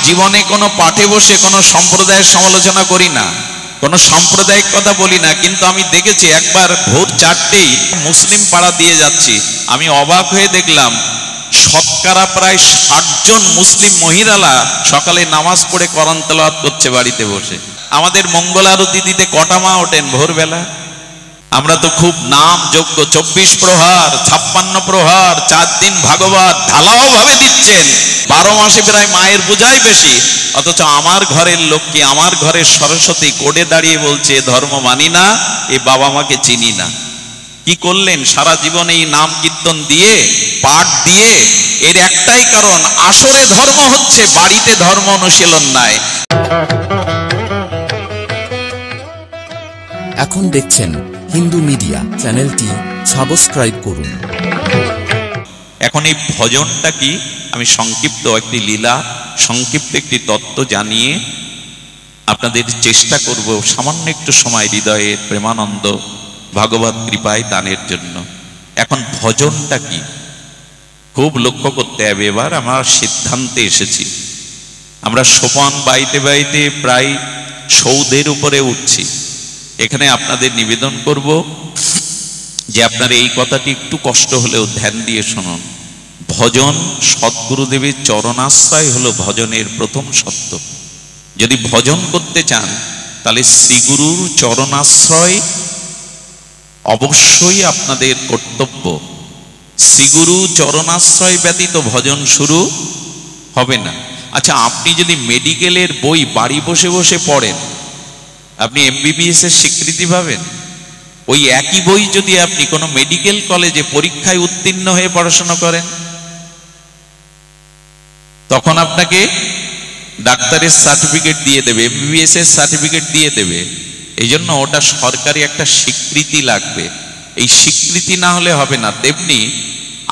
জীবনে কোনো পাঠে বসে কোনো সম্প্রদায়ের সমালোচনা করি না, কোনো সাম্প্রদায়িক কথা বলি না, কিন্তু আমি দেখেছি একবার ভোর 4টেই মুসলিম পাড়া দিয়ে যাচ্ছি, আমি অবাক হয়ে দেখলাম শতকরা প্রায় 60 জন মুসলিম মহিলারা সকালে নামাজ পড়ে কোরআন তেলাওয়াত করছে বাড়িতে বসে। আমাদের মঙ্গল আরতি দিতে কটা মা ওঠেন ভোরবেলা? আমরা তো খুব নাম যোগ্য, 24 প্রহার 56 প্রহার 4 দিন ভাগবত ঢালাও ভাবে দিচ্ছেন, 12 মাসে প্রায় মায়ের বোঝাই বেশি, অথচ আমার ঘরের লক্ষ্মী, আমার ঘরের সরস্বতী কোডে দাঁড়িয়ে বলছে ধর্ম মানি না, এ বাবা মাকে চিনি না। কি করলেন সারা জীবনে এই নাম কীর্তন দিয়ে, পাঠ দিয়ে? এর একটাই কারণ, আসরে ধর্ম হচ্ছে, বাড়িতে ধর্ম অনুশীলন নাই। এখন দেখছেন হিন্দু মিডিয়া চ্যানেলটি সাবস্ক্রাইব করুন। এখন এই ভজনটা কি আমি সংক্ষিপ্ত একটি লীলা, সংক্ষিপ্ত একটি তত্ত্ব জানিয়ে আপনাদের চেষ্টা করব সামান্য একটু সময় হৃদয়ের প্রেমানন্দ ভগবত কৃপায় দানের জন্য। এখন ভজনটা কি খুব লক্ষ্য করতে হবে। এবার আমরা সিদ্ধান্তে এসেছি, আমরা সোপান বাইতে বাইতে প্রায় সৌধের উপরে উঠছি। এখানে আপনাদের নিবেদন করব যে আপনারা এই কথাটি একটু কষ্ট হলেও ধ্যান দিয়ে শুনুন। ভজন সদ্গুরুদেবের চরণাশ্রয় হলো ভজনের প্রথম সত্য। যদি ভজন করতে চান তাহলে শ্রীগুরুর চরণাশ্রয় অবশ্যই আপনাদের কর্তব্য। শ্রীগুরু চরণাশ্রয় ব্যতীত ভজন শুরু হবে না। আচ্ছা, আপনি যদি মেডিকেলের বই বাড়ি বসে বসে পড়েন, আপনি MBBS এর স্বীকৃতি পাবেন? ওই একই বই যদি আপনি কোনো মেডিকেল কলেজে পরীক্ষায় উত্তীর্ণ হয়ে পড়াশোনা করেন, তখন আপনাকে ডাক্তারের সার্টিফিকেট দিয়ে দেবে, MBBS এর সার্টিফিকেট দিয়ে দেবে। এই জন্য ওটা সরকারি একটা স্বীকৃতি লাগবে। এই স্বীকৃতি না হলে হবে না। তেমনি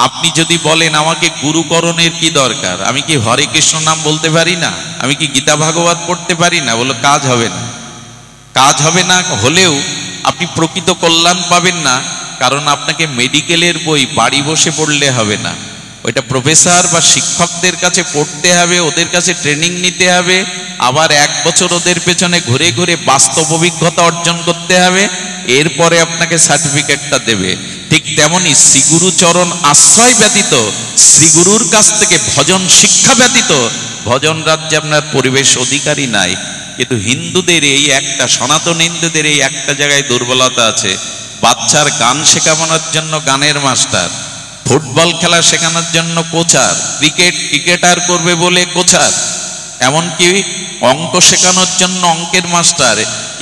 আপনি যদি বলেন আমাকে গুরুকরণের কি দরকার, আমি কি হরে কৃষ্ণ নাম বলতে পারি না, আমি কি গীতা ভাগবত পড়তে পারি না, বলো কাজ হবে না। কাজ হবে না হলেও আপনি প্রকৃত কল্যাণ পাবেন না, কারণ আপনাকে মেডিকেলের বই বাড়ি বসে পড়লে হবে না। ওইটা প্রফেসর বা শিক্ষকদের কাছে পড়তে হবে, ওদের কাছে ট্রেনিং নিতে হবে, আবার 1 বছর ওদের পেছনে ঘুরে ঘুরে বাস্তব অভিজ্ঞতা অর্জন করতে হবে, এরপরে আপনাকে সার্টিফিকেটটা দেবে। ঠিক তেমনি শ্রীগুরু চরণ আশ্রয় ব্যতীত, শ্রীগুরুর কাছ থেকে ভজন শিক্ষা ব্যতীত ভজন রাজ্যে আপনার পরিবেশ অধিকারী নাই। কিন্তু হিন্দুদের এই একটা, সনাতন হিন্দুদের এই একটা জায়গায় দুর্বলতা আছে। বাচ্চার গান শেখানোর জন্য গানের মাস্টার, ফুটবল খেলা শেখানোর জন্য কোচার, ক্রিকেটার করবে বলে কোচার, এমনকি অঙ্ক শেখানোর জন্য অঙ্কের মাস্টার,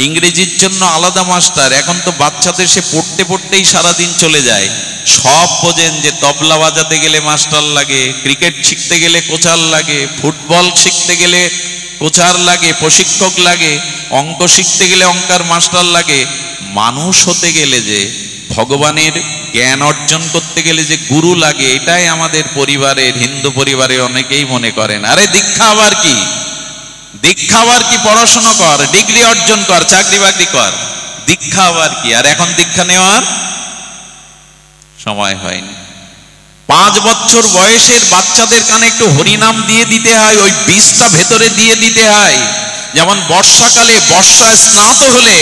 ইংরেজির জন্য আলাদা মাস্টার। এখন তো বাচ্চাদের সে পড়তে পড়তেই সারাদিন চলে যায়। সব বোঝেন যে তবলা বাজাতে গেলে মাস্টার লাগে, ক্রিকেট শিখতে গেলে কোচার লাগে, ফুটবল শিখতে গেলে কোচার লাগে, প্রশিক্ষক লাগে, অঙ্ক শিখতে গেলে অঙ্কার মাস্টার লাগে। মানুষ হতে গেলে যে, ভগবানের জ্ঞান অর্জন করতে গেলে যে গুরু লাগে, এটাই আমাদের পরিবারের, হিন্দু পরিবারের অনেকেই মনে করেন আরে দীক্ষা আবার কি, দীক্ষা আবার কি, পড়াশোনা কর, ডিগ্রি অর্জন কর, চাকরি বাকরি কর, দীক্ষা আবার কি। আর এখন দীক্ষা নেওয়ার সময় হয়নি। 5 বছর বয়সের বাচ্চাদের কানে একটু হরিনাম দিয়ে দিতে হয়, ওই বীজটা ভেতরে দিয়ে দিতে হয়। যেমন বর্ষাকালে বর্ষায় স্নাত হলে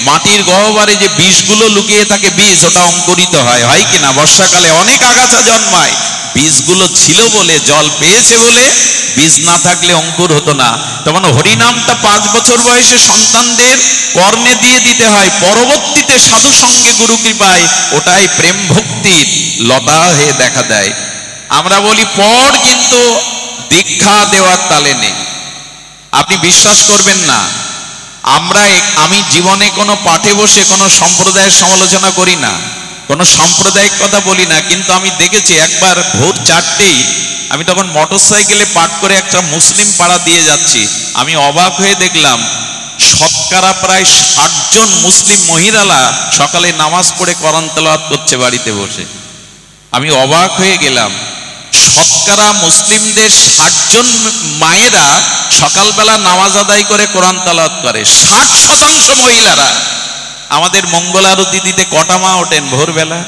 মাটির গহ্বরে যে বীজগুলো লুকিয়ে থাকে, বীজ ওটা অঙ্কুরিত হয়, হয় কিনা? বর্ষাকালে অনেক আগাছা জন্মায়, বীজগুলো ছিল বলে, জল পেয়েছে বলে, বীজ না থাকলে অঙ্কুর হতো না। তখন হরিনামটা 5 বছর বয়সে সন্তানদের কর্ণে দিয়ে দিতে হয়, পরবর্তীতে সাধু সঙ্গে গুরু কৃপায় ওটাই প্রেম ভক্তির লতা হয়ে দেখা দেয়। আমরা বলি পড়, কিন্তু দীক্ষা দেওয়ার তালে নেই। আপনি বিশ্বাস করবেন না, আমি জীবনে কোনো পাঠে বসে কোনো সম্প্রদায়ের সমালোচনা করি না, কোনো সাম্প্রদায়িক কথা বলি না, কিন্তু আমি দেখেছি একবার ভোর 4টেই আমি তখন মোটরসাইকেলে পাঠ করে একটা মুসলিম পাড়া দিয়ে যাচ্ছি, আমি অবাক হয়ে দেখলাম শতকরা প্রায় 60 জন মুসলিম মহিলারা সকালে নামাজ পড়ে কোরআন তেলাওয়াত করছে বাড়িতে বসে। আমি অবাক হয়ে গেলাম, শতকরা মুসলিমদের 60 জন মায়েরা সকালবেলা নামাজ আদায় করে কোরআন তেলাওয়াত করে, 60% মহিলারা। আমাদের মঙ্গল আরতি দিতে কটা মা ওঠেন ভোরবেলা?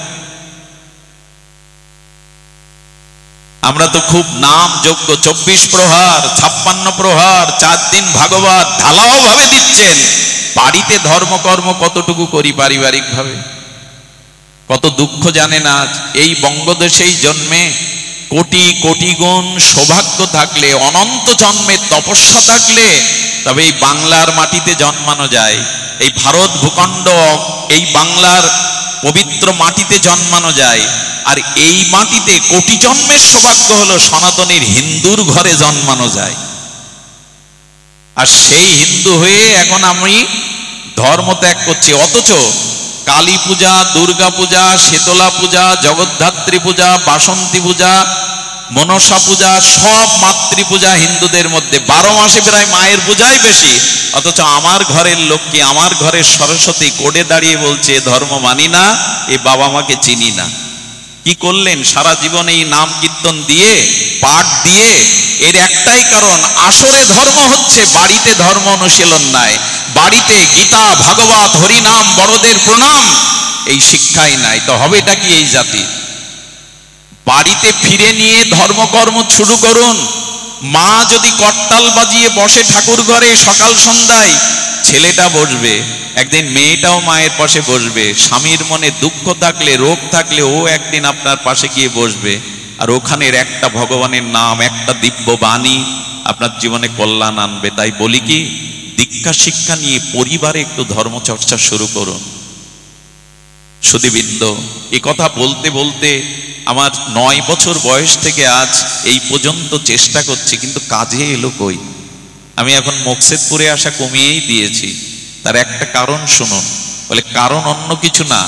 আমরা তো খুব নাম যোগ্য, 24 প্রহার 56 প্রহার 4 দিন ভাগবত ঢালাও ভাবে দিচ্ছেন, বাড়িতে ধর্মকর্ম কতটুকু করি পারিবারিক ভাবে? কত দুঃখ জানেন আজ এই বঙ্গদেশেই জন্মে কোটি কোটি গুণ সৌভাগ্য থাকলে, অনন্ত জন্মের তপস্যা থাকলে তবে এই বাংলার মাটিতে জন্মানো যায়, এই ভারত ভূখণ্ড, এই বাংলার পবিত্র মাটিতে জন্মানো যায়। আর এই মাটিতে কোটি জন্মের সৌভাগ্য হলো সনাতনীর হিন্দুর ঘরে জন্মানো যায়। আর সেই হিন্দু হয়ে এখন আমি ধর্ম ত্যাগ করছি, অথচ কালী পূজা, দুর্গা পূজা, শীতলা পূজা, জগদ্ধাত্রী পূজা, বাসন্তী পূজা, মনসা পূজা, সব মাতৃপূজা হিন্দুদের মধ্যে, 12 মাসে প্রায় মায়ের পূজাই বেশি। অথচ আমার ঘরের লক্ষ্মী, আমার ঘরের সরস্বতী কোডে দাঁড়িয়ে বলছে ধর্ম মানি না, এ বাবা মাকে চিনি না। কি করলেন সারা জীবন এই নাম কীর্তন দিয়ে, পাঠ দিয়ে? এর একটাই কারণ, আসরে ধর্ম হচ্ছে, বাড়িতে ধর্ম অনুশীলন নাই। বাড়িতে গীতা, ভাগবত, হরিনাম, বড়দের প্রণাম এই শিক্ষাই নাই, তো হবেটা কি এই জাতি? বাড়িতে ফিরে নিয়ে ধর্মকর্ম শুরু করুন। মা যদি করতাল বাজিয়ে বসে ঠাকুর ঘরে সকাল সন্ধ্যায়, ছেলেটা বসবে, একদিন মেয়েটাও মায়ের পাশে বসবে। স্বামীর মনে দুঃখ থাকলে, রোগ থাকলে ও একদিন আপনার পাশে গিয়ে বসবে। আর ওখানের একটা ভগবানের নাম, একটা দিব্য বাণী আপনার জীবনে কল্যাণ আনবে। তাই বলি কি, দীক্ষা শিক্ষা নিয়ে পরিবারে একটু ধর্মচর্চা শুরু করুন। সুধীবৃন্দ, এ কথা বলতে বলতে আমার 9 বছর বয়স থেকে আজ এই পর্যন্ত চেষ্টা করছি, কিন্তু কাজে এলো কই? আমি এখন মকসেদপুরে আসা কমিয়েই দিয়েছি। তার একটা কারণ শুনুন। বলে কারণ অন্য কিছু না,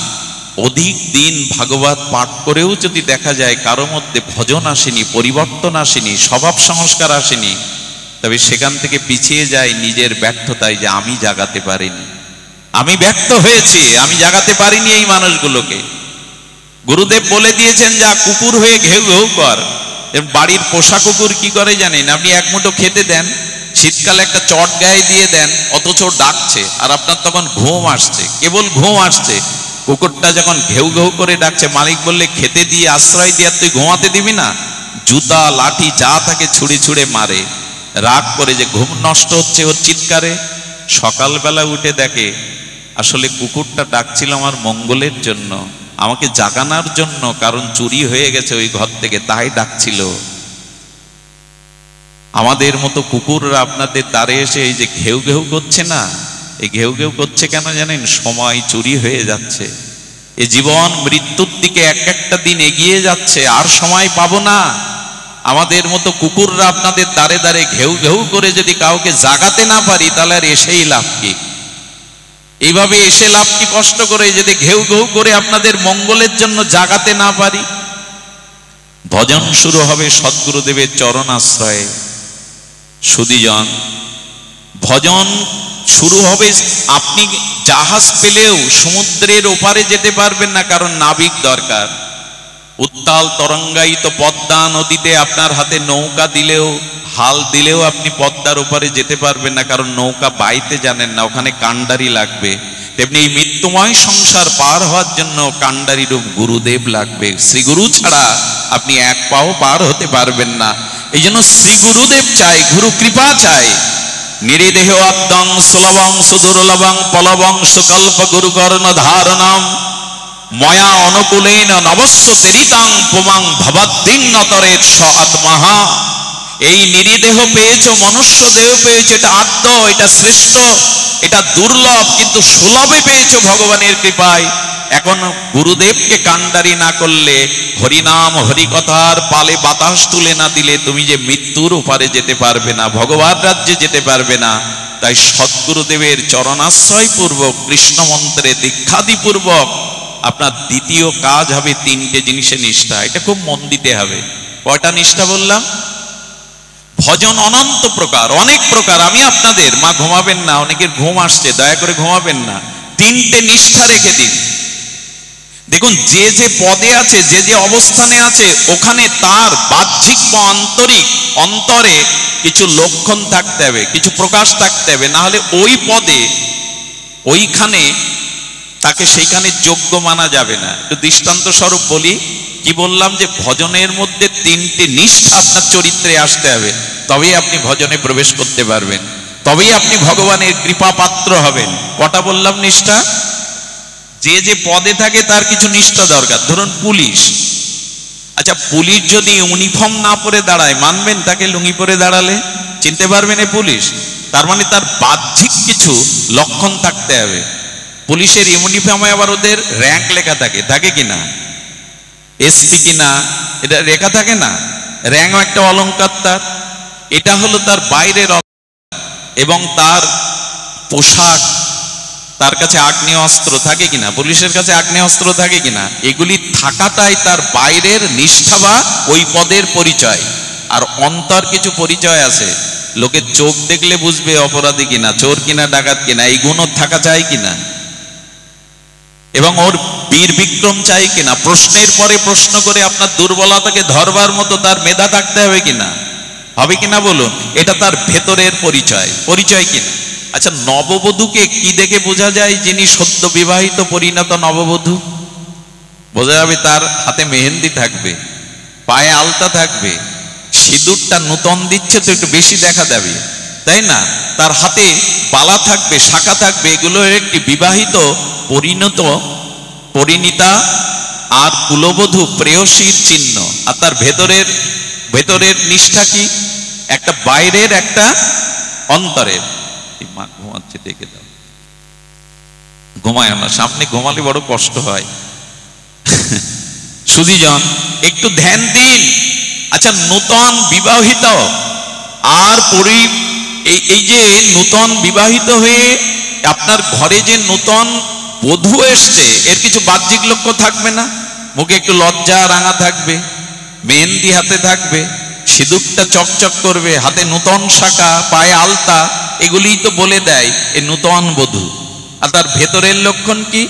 অধিক দিন ভাগবত পাঠ করেও যদি দেখা যায় কারো মধ্যে ভজন আসেনি, পরিবর্তন আসেনি, স্বভাব সংস্কার আসেনি, তবে সেখান থেকে পিছিয়ে যায় নিজের ব্যর্থতায়, যে আমি জাগাতে পারিনি, আমি ব্যর্থ হয়েছি, আমি জাগাতে পারিনি এই মানুষগুলোকে। গুরুদেব বলে দিয়েছেন, যা কুকুর হয়ে ঘেউ ঘেউ কর। বাড়ির পোষা কুকুর কি করে জানেন? আপনি এক মুঠো খেতে দেন, শীতকালে একটা চট গায়ে দিয়ে দেন, অথচ ডাকছে, আর আপনার তখন ঘুম আসছে, কেবল ঘুম আসছে। কুকুরটা যখন ঘেউ ঘেউ করে ডাকছে, মালিক বললে খেতে দিয়ে আশ্রয় দিয়ে তুই ঘুমাতে দিবি না? জুতা লাঠি যা তাকে ছুঁড়ে ছুঁড়ে মারে, রাগ করে যে ঘুম নষ্ট হচ্ছে ওর চিৎকারে। সকালবেলা উঠে দেখে আসলে কুকুরটা ডাকছিল আমার মঙ্গলের জন্য, আমাকে জাগানোর জন্য, কারণ চুরি হয়ে গেছে ওই ঘর থেকে, তাই ডাকছিল। আমাদের মতো কুকুররা আপনাদের দ্বারে এসে এই যে ঘেউ ঘেউ করছে না, এই ঘেউ ঘেউ করছে কেন জানেন? সময় চুরি হয়ে যাচ্ছে, এ জীবন মৃত্যুর দিকে এক একটা দিন এগিয়ে যাচ্ছে, আর সময় পাবো না। আমাদের মতো কুকুররা আপনাদের দ্বারে দ্বারে ঘেউ ঘেউ করে যদি কাউকে জাগাতে না পারি, তাহলে আর এসেই লাভ কি? এইভাবে এসে লাভ কি কষ্ট করে, যদি ঘেউ ঘেউ করে আপনাদের মঙ্গলের জন্য জাগাতে না পারি? ভজন শুরু হবে সদ্গুরুদেবের চরণ আশ্রয়ে। সুধীজন, ভজন শুরু হবে, আপনি জাহাজ পেলেও সমুদ্রের ওপারে যেতে পারবেন না, কারণ নাবিক দরকার। উত্তাল তরঙ্গায়িত পদ্মা নদীতে আপনার হাতে নৌকা দিলেও, হাল দিলেও আপনি পদ্মার ওপারে যেতে পারবেন না, কারণ নৌকা বাইতে জানেন না, ওখানে কান্ডারি লাগবে। তেমনি এই মৃত্যুময় সংসার পার হওয়ার জন্য কান্ডারি রূপ গুরুদেব লাগবে। শ্রী গুরু ছাড়া আপনি এক পাও পার হতে পারবেন না। এই জন্য শ্রী গুরুদেব চাই, গুরু কৃপা চাই। নিরিদেহ আদ্যং সুলভং সুদুর্লভং পলবং সুকল্প গুরুকর্ণ ধারণম ময়া অনুকূলেন নবস্য তেরিতাং পুমাং ভবদ্দিন্নতরের স আত্মহা। এই নিরিদেহ পেয়েছো, মনুষ্য দেহ পেয়েছো, এটা আদ্য, এটা শ্রেষ্ঠ, এটা দুর্লভ, কিন্তু সুলভে পেয়েছো ভগবানের কৃপায়। এখন গুরুদেবকে কান্ডারি না করলে, হরিনাম হরিকথার পালে বাতাস তুলে না দিলে তুমি যে মৃত্যুর ওপারে যেতে পারবে না, ভগবান রাজ্যে যেতে পারবে না। তাই সদ্গুরুদেবের চরণাশ্রয় পূর্বক, কৃষ্ণ মন্ত্রে দীক্ষাদি পূর্বক আপনার দ্বিতীয় কাজ হবে 3টে জিনিসে নিষ্ঠা। এটা খুব মন দিতে হবে। কয়টা নিষ্ঠা বললাম? ভজন অনন্ত প্রকার, অনেক প্রকার। আমি আপনাদের, মা ঘুমাবেন না, অনেকের ঘুম আসছে, দয়া করে ঘুমাবেন না। 3টে নিষ্ঠা রেখে দিন। দেখুন, যে যে পদে আছে, যে যে অবস্থানে আছে, ওখানে তার বাহ্যিক বা আন্তরিক অন্তরে কিছু লক্ষণ থাকতে হবে, কিছু প্রকাশ থাকতে হবে, না হলে ওই পদে, ওইখানে তাকে সেইখানে যোগ্য মানা যাবে না। একটু দৃষ্টান্ত স্বরূপ বলি। কি বললাম যে ভজনের মধ্যে তিনটি নিষ্ঠা আপনার চরিত্রে আসতে হবে, তবেই আপনি ভজনে প্রবেশ করতে পারবেন, তবেই আপনি ভগবানের কৃপা পাত্র হবেন। কটা বললাম নিষ্ঠা? যে যে পদে থাকে তার কিছু নিষ্ঠা দরকার। ধরুন পুলিশ, আচ্ছা পুলিশ যদি ইউনিফর্ম না পরে দাঁড়ায়, মানবেন তাকে লুঙ্গি পরে দাঁড়ালে? চিনতে পারবেন এ পুলিশ? তার মানে তার বাহ্যিক কিছু লক্ষণ থাকতে হবে। পুলিশের ইউনিফর্মে আবার ওদের র্যাঙ্ক লেখা থাকে, থাকে কিনা? এসপি কিনা এটা লেখা থাকে না? র্যাঙ্ক একটা অলংকার তার, এটা হলো তার বাইরের। এবং তার পোশাক, তার কাছে আগ্নেয় অস্ত্র থাকে কিনা? পুলিশের কাছে আগ্নেয় অস্ত্র থাকে কিনা? এগুলি থাকাটাই তার বাইরের নিষ্ঠা বা ওই পদের পরিচয়। আর অন্তর কিছু পরিচয় আছে, লোকের চোখ দেখলে বুঝবে অপরাধী কিনা, চোর কিনা, ডাকাত কিনা, এই গুণ থাকা চাই কিনা, এবং ওর বীর বিক্রম চাই কিনা, প্রশ্নের পরে প্রশ্ন করে আপনার দুর্বলতাকে ধরবার মতো তার মেধা থাকতে হবে কিনা, হবে কিনা বলুন? এটা তার ভেতরের পরিচয়, পরিচয় কিনা? আচ্ছা নববধূকে কি দেখে বোঝা যায় যিনি সদ্য বিবাহিত পরিণত নববধূ? বোঝা যাবে তার হাতে মেহেন্দি থাকবে, পায়ে আলতা থাকবে, সিঁদুরটা নূতন দিচ্ছে তো একটু বেশি দেখা যাবে, তাই না? তার হাতে বালা থাকবে, শাখা থাকবে, এগুলো একটি বিবাহিত পরিণীতা আর কুলবধূ প্রেয়সীর চিহ্ন। আর তার ভেতরের নিষ্ঠা কি? একটা বাইরের, একটা অন্তরের। মা ঘুমাচ্ছে, ডেকে দাও। ঘুমায় না, সামনে ঘুমালে বড় কষ্ট হয়। সুধীজন একটু ধ্যান দিন। আচ্ছা নূতন বিবাহিত আর এই যে নূতন বিবাহিত হয়ে আপনার ঘরে যে নূতন বধূ এসছে, এর কিছু বাহ্যিক লক্ষ্য থাকবে না? মুখে একটু লজ্জা রাঙা থাকবে, মেহেন্দি হাতে থাকবে, সিঁদুরটা চকচক করবে, হাতে নূতন শাখা, পায়ে আলতা, এগুলিই তো বলে দেয় এ নূতন বধূ। আর তার ভেতরের লক্ষণ কি?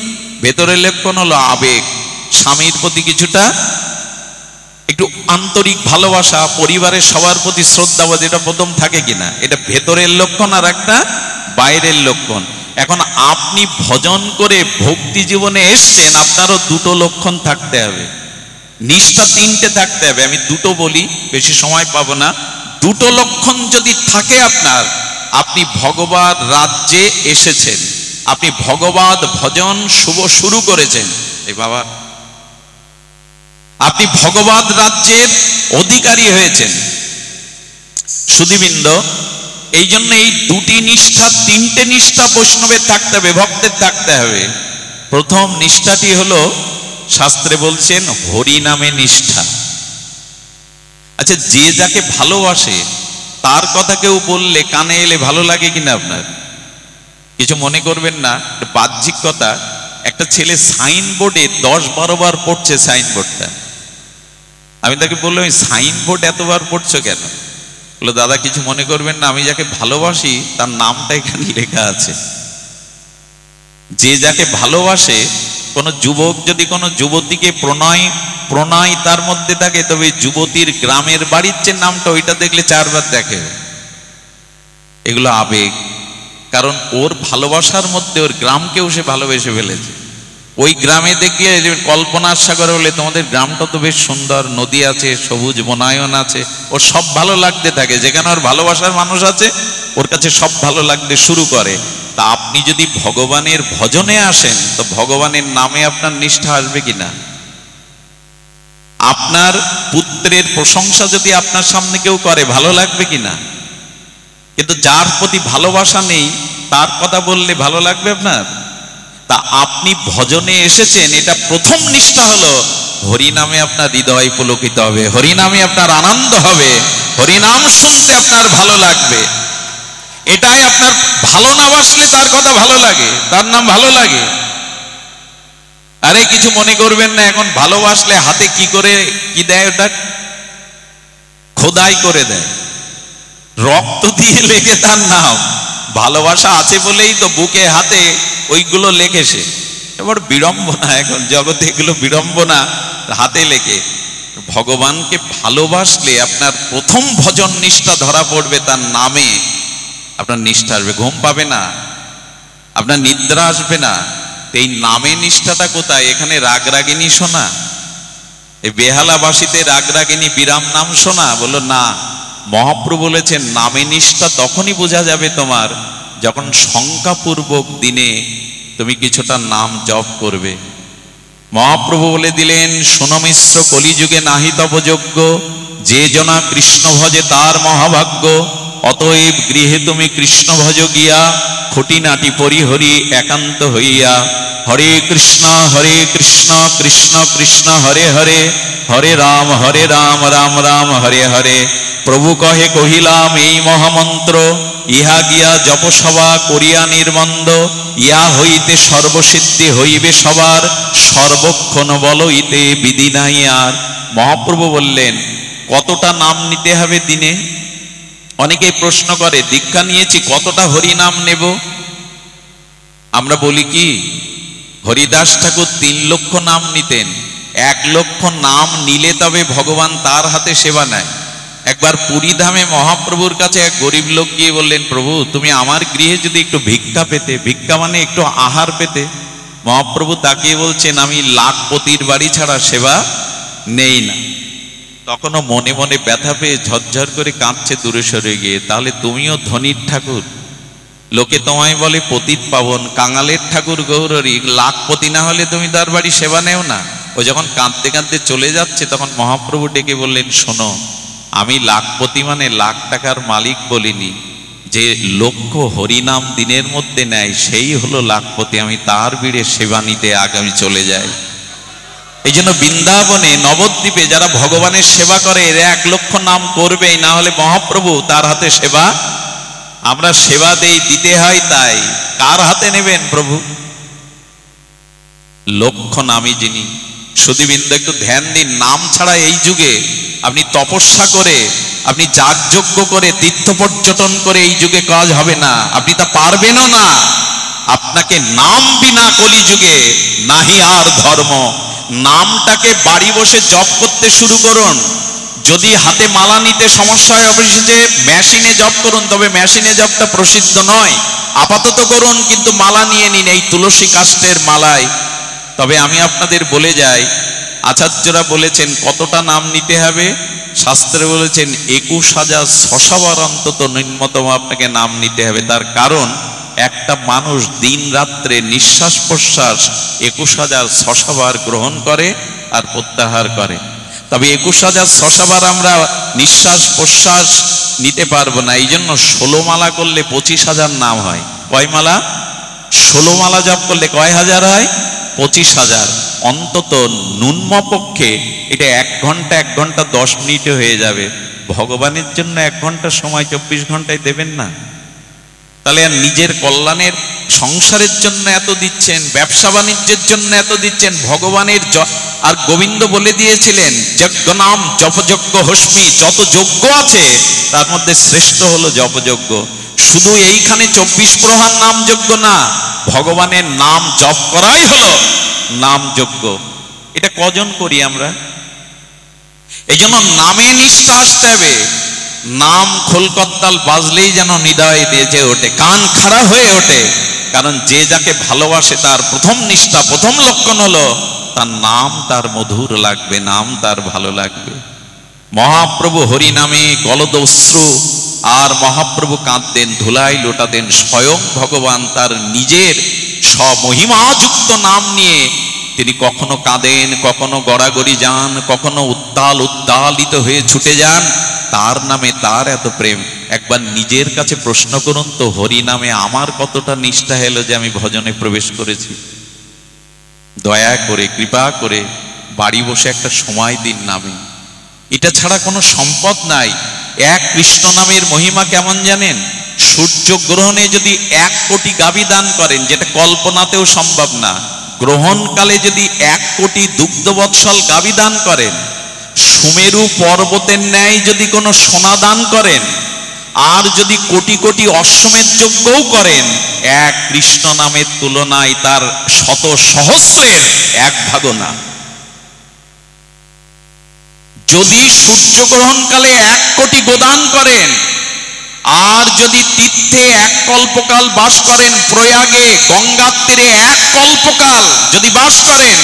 ভেতরের লক্ষণ হলো আবেগ, স্বামীর প্রতি কিছুটা একটু আন্তরিক ভালোবাসা, পরিবারের সবার প্রতি শ্রদ্ধাবোধ, এটা প্রথম থাকে কিনা? এটা ভেতরের লক্ষণ আর একটা বাইরের লক্ষণ। এখন আপনি ভজন করে ভক্তি জীবনে এসছেন, আপনারও দুটো লক্ষণ থাকতে হবে, নিষ্ঠা তিনটে থাকতে হবে। আমি দুটো বলি, বেশি সময় পাবো না। দুটো লক্ষণ যদি থাকে আপনার, আপনি ভগবত রাজ্যে এসেছেন, আপনি ভগবত ভজন শুরু করেছেন। এই বাবা, আপনি ভগবত রাজ্যের অধিকারী হয়েছেন। সুধীবৃন্দ, এই জন্য এই দুটি নিষ্ঠা, তিনটে নিষ্ঠা বৈষ্ণবের থাকতে হবে, ভক্তের থাকতে হবে। প্রথম নিষ্ঠাটি হলো, শাস্ত্রে বলছেন হরি নামে নিষ্ঠা। আচ্ছা যে যাকে ভালোবাসে তার কথা কেউ বললে কানে এলে ভালো লাগে কিনা আপনার? কিছু মনে করবেন না, বাহ্যিক কথা। একটা ছেলে সাইনবোর্ডে 10-12 বার পড়ছে সাইনবোর্ডটা। আমি তাকে বললাম সাইনবোর্ড এতবার পড়ছো কেন? বললো দাদা কিছু মনে করবেন না, আমি যাকে ভালোবাসি তার নামটা এখানে লেখা আছে। যে যাকে ভালোবাসে, কোন যুবক যদি কোনো যুবতীকে প্রণয় তার মধ্যে থাকে, তবে যুবতীর গ্রামের বাড়ির যে নামটা, ওইটা দেখলে 4 বার দেখে। এগুলো আবেগ, কারণ ওর ভালোবাসার মধ্যে ওর গ্রামকেও সে ভালোবেসে ফেলেছে। ওই গ্রামে দেখিয়ে কল্পনার সাগর বলে তোমাদের গ্রামটা তো বেশ সুন্দর, নদী আছে, সবুজ বনায়ন আছে, ওর সব ভালো লাগতে থাকে। যেখানে ওর ভালোবাসার মানুষ আছে, ওর কাছে সব ভালো লাগতে শুরু করে। তা আপনি যদি ভগবানের ভজনে আসেন, তো ভগবানের নামে আপনার নিষ্ঠা আসবে কিনা? আপনার পুত্রের প্রশংসা যদি আপনার সামনে কেউ করে, ভালো লাগবে কিনা? কিন্তু যার প্রতি ভালোবাসা নেই, তার কথা বললে ভালো লাগবে আপনার? তা আপনি ভজনে এসেছেন, এটা প্রথম নিষ্ঠা হলো হরিনামে আপনার হৃদয় পুলকিত হবে, হরিনামে আপনার আনন্দ হবে, হরিনাম শুনতে আপনার ভালো লাগবে। এটাই আপনার ভালো না বাসলে তার কথা ভালো লাগে, তার নাম ভালো লাগে। আরে কিছু মনে করবেন না, এখন ভালোবাসলে হাতে কি করে কি দেয়, ওটা খোদাই করে দেয়, রক্ত দিয়ে লেখে তার নাম। ভালোবাসা আছে বলেই তো বুকে হাতে ওইগুলো লেখেছে। এবার বিড়ম্বনা, এখন জগতে এগুলো বিড়ম্বনা, হাতে লেখে। ভগবানকে ভালোবাসলে আপনার প্রথম ভজন নিষ্ঠা ধরা পড়বে, তার নামে আপনার নিষ্ঠা আসবে। ঘুম পাবে না, আপনার নিদ্রা আসবে না। এই নামে নিষ্ঠাটা কোথায়? এখানে রাগ রাগিনী শোনা, এই বেহালাবাসীতে রাগরাগিনী বিরাম নাম শোনা? বলল না। মহাপ্রভু বলেছেন নামে নিষ্ঠা তখনই বোঝা যাবে তোমার, যখন শঙ্কাপূর্বক দিনে তুমি কিছুটা নাম জপ করবে। মহাপ্রভু বলে দিলেন, শোনো মিশ্র, কলিযুগে নাহি তপযোগ্য, যে জনা কৃষ্ণ ভজে তার মহাভাগ্য। অতএব গৃহে তুমি কৃষ্ণ ভজ গিয়া, খুঁটিনাটি পরিহরি একান্ত হইয়া। হরে কৃষ্ণ কৃষ্ণ কৃষ্ণ হরে হরে, হরে রাম রাম রাম হরে হরে। প্রভু কহে কহিলাম এই মহামন্ত্র, ইহা গিয়া জপসভা করিয়া নির্মন্দ। ইহা হইতে সর্বসিদ্ধি হইবে সবার, সর্বক্ষণ বলইতে বিধি নাই আর। মহাপ্রভু বললেন কতটা নাম নিতে হবে দিনে? অনেকে প্রশ্ন করে দীক্ষা নিয়েছি কতটা হরি নাম নেব? আমরা বলি কি, হরিদাস ঠাকুর 3 লক্ষ নাম নিতেন। 1 লক্ষ নাম নিলে তবে ভগবান তার হাতে সেবা নেয়। একবার পুরীধামে মহাপ্রভুর কাছে এক গরিব লোক গিয়ে বললেন, প্রভু তুমি আমার গৃহে যদি একটু ভিক্ষা পেতে, ভিক্ষা মানে একটু আহার পেতে। মহাপ্রভু তাকিয়ে বলছেন, আমি লাখপতির বাড়ি ছাড়া সেবা নেই না। তখনও মনে মনে ব্যথা পেয়ে ঝরঝর করে কাঁদছে দূরে সরে গিয়ে। তাহলে তুমিও ধনীর ঠাকুর, লোকে তোমায় বলে পতিত পাবন, কাঙালের ঠাকুর গৌরী, লাখপতি না হলে তুমি তার বাড়ি সেবা নেও না। ও যখন কাঁদতে কাঁদতে চলে যাচ্ছে তখন মহাপ্রভু ডেকে বললেন, শোনো, আমি লাখপতি মানে লাখ টাকার মালিক বলিনি। যে লক্ষ হরিনাম দিনের মধ্যে নেয় সেই হলো লাখপতি, আমি তার বিড়ে সেবা নিতে আগামী চলে যাই। এই জন্য বৃন্দাবনে নবদ্বীপে যারা ভগবানের সেবা করে এরা 1 লক্ষ নাম করবেই, না হলে মহাপ্রভু তার হাতে সেবা। আমরা সেবা দেই, দিতে হয় তাই। কার হাতে নেবেন প্রভু? লক্ষ নামই যিনি। সুধীবৃন্দ একটু ধ্যান দিন, নাম ছাড়া এই যুগে আপনি তপস্যা করে, আপনি যাগযজ্ঞ করে, তীর্থ পর্যটন করে এই যুগে কাজ হবে না, আপনি তা পারবেনও না। আপনাকে নাম বিনা কলিযুগে নাহি আর ধর্ম। নামটাকে বাড়ি বসে জপ করতে শুরু করুন। যদি হাতে মালা নিতে সমস্যা হয় অফিসে মেশিনে জপ করুন, তবে মেশিনে জপটা প্রসিদ্ধ নয়। আপাতত করুন, কিন্তু মালা নিয়ে নিন এই তুলসী কাষ্ঠের মালায়। তবে আমি আপনাদের বলে যাই, আচার্যরা বলেছেন কতটা নাম নিতে হবে। শাস্ত্রে বলেছেন 21,600 বার অন্তত ন্যূনতম আপনাকে নাম নিতে হবে। তার কারণ একটা মানুষ দিন রাত্রে নিঃশ্বাস প্রশ্বাস 21,600 বার গ্রহণ করে আর প্রত্যাহার করে। তবে 21,600 বার আমরা নিঃশ্বাস প্রশ্বাস নিতে পারবো না। এই জন্য 16 মালা করলে 25,000 নাম হয়। কয় মালা? 16 মালা জপ করলে কয় হাজার হয়? 25,000। অন্তত ন্যূনপক্ষে এটা 1 ঘন্টা 1 ঘন্টা 10 মিনিটে হয়ে যাবে। ভগবানের জন্য 1 ঘন্টা সময় 24 ঘন্টায় দেবেন না? তাহলে আর নিজের কল্যাণের সংসারের জন্য এত দিচ্ছেন, ব্যবসা বাণিজ্যের জন্য এত দিচ্ছেন, ভগবানের আর গোবিন্দ বলে দিয়েছিলেন যজ্ঞ নাম জপযজ্ঞ হস্মি। যত যজ্ঞ আছে তার মধ্যে শ্রেষ্ঠ হলো জপযজ্ঞ। শুধু এইখানে 24 প্রহার নাম যজ্ঞ না, ভগবানের নাম জপ করাই হলো নাম যজ্ঞ। এটা কজন করি আমরা? এই জন্য নামে নিষ্ঠা আসতে হবে। নাম খোলকদ্দাল বাজলেই যেন হৃদয়ে বেজে ওঠে, কান খাড়া হয়ে ওঠে। কারণ যে যাকে ভালোবাসে তার প্রথম নিষ্ঠা, প্রথম লক্ষণ হলো তার নাম তার মধুর লাগবে, নাম তার ভালো লাগবে। মহাপ্রভু হরি নামে গলদ অশ্রু, আর মহাপ্রভু কাঁদতেন, ধুলাই লোটাতেন। স্বয়ং ভগবান তার নিজের স্বমহিমাযুক্ত নাম নিয়ে তিনি কখনো কাঁদেন, কখনো গড়াগড়ি যান, কখনো উদ্দালিত হয়ে ছুটে যান। তার নামে তার এত প্রেম। একবার নিজের কাছে প্রশ্ন করুন তো, হরি নামে আমার কতটা নিষ্ঠা এলো যে আমি ভজনে প্রবেশ করেছি? দয়া করে, কৃপা করে বাড়ি বসে একটা সময় দিন নামে। এটা ছাড়া কোনো সম্পদ নাই। এক কৃষ্ণ নামের মহিমা কেমন জানেন? সূর্যগ্রহণে যদি 1 কোটি গাভী দান করেন, যেটা কল্পনাতেও সম্ভব না, গ্রহণকালে যদি 1 কোটি দুগ্ধবৎসল গাভী দান করেন, সুমেরু পর্বতের ন্যায় যদি কোনো সোনা দান করেন, আর যদি কোটি কোটি অশ্বমেধ যজ্ঞও করেন, এক কৃষ্ণ নামের তুলনায় তার শত সহস্রের 1 ভাগও না। যদি সূর্যগ্রহণকালে 1 কোটি গোদান করেন, আর যদি তীর্থে এক কল্পকাল বাস করেন, প্রয়াগে গঙ্গার তীরে এক কল্পকাল যদি বাস করেন,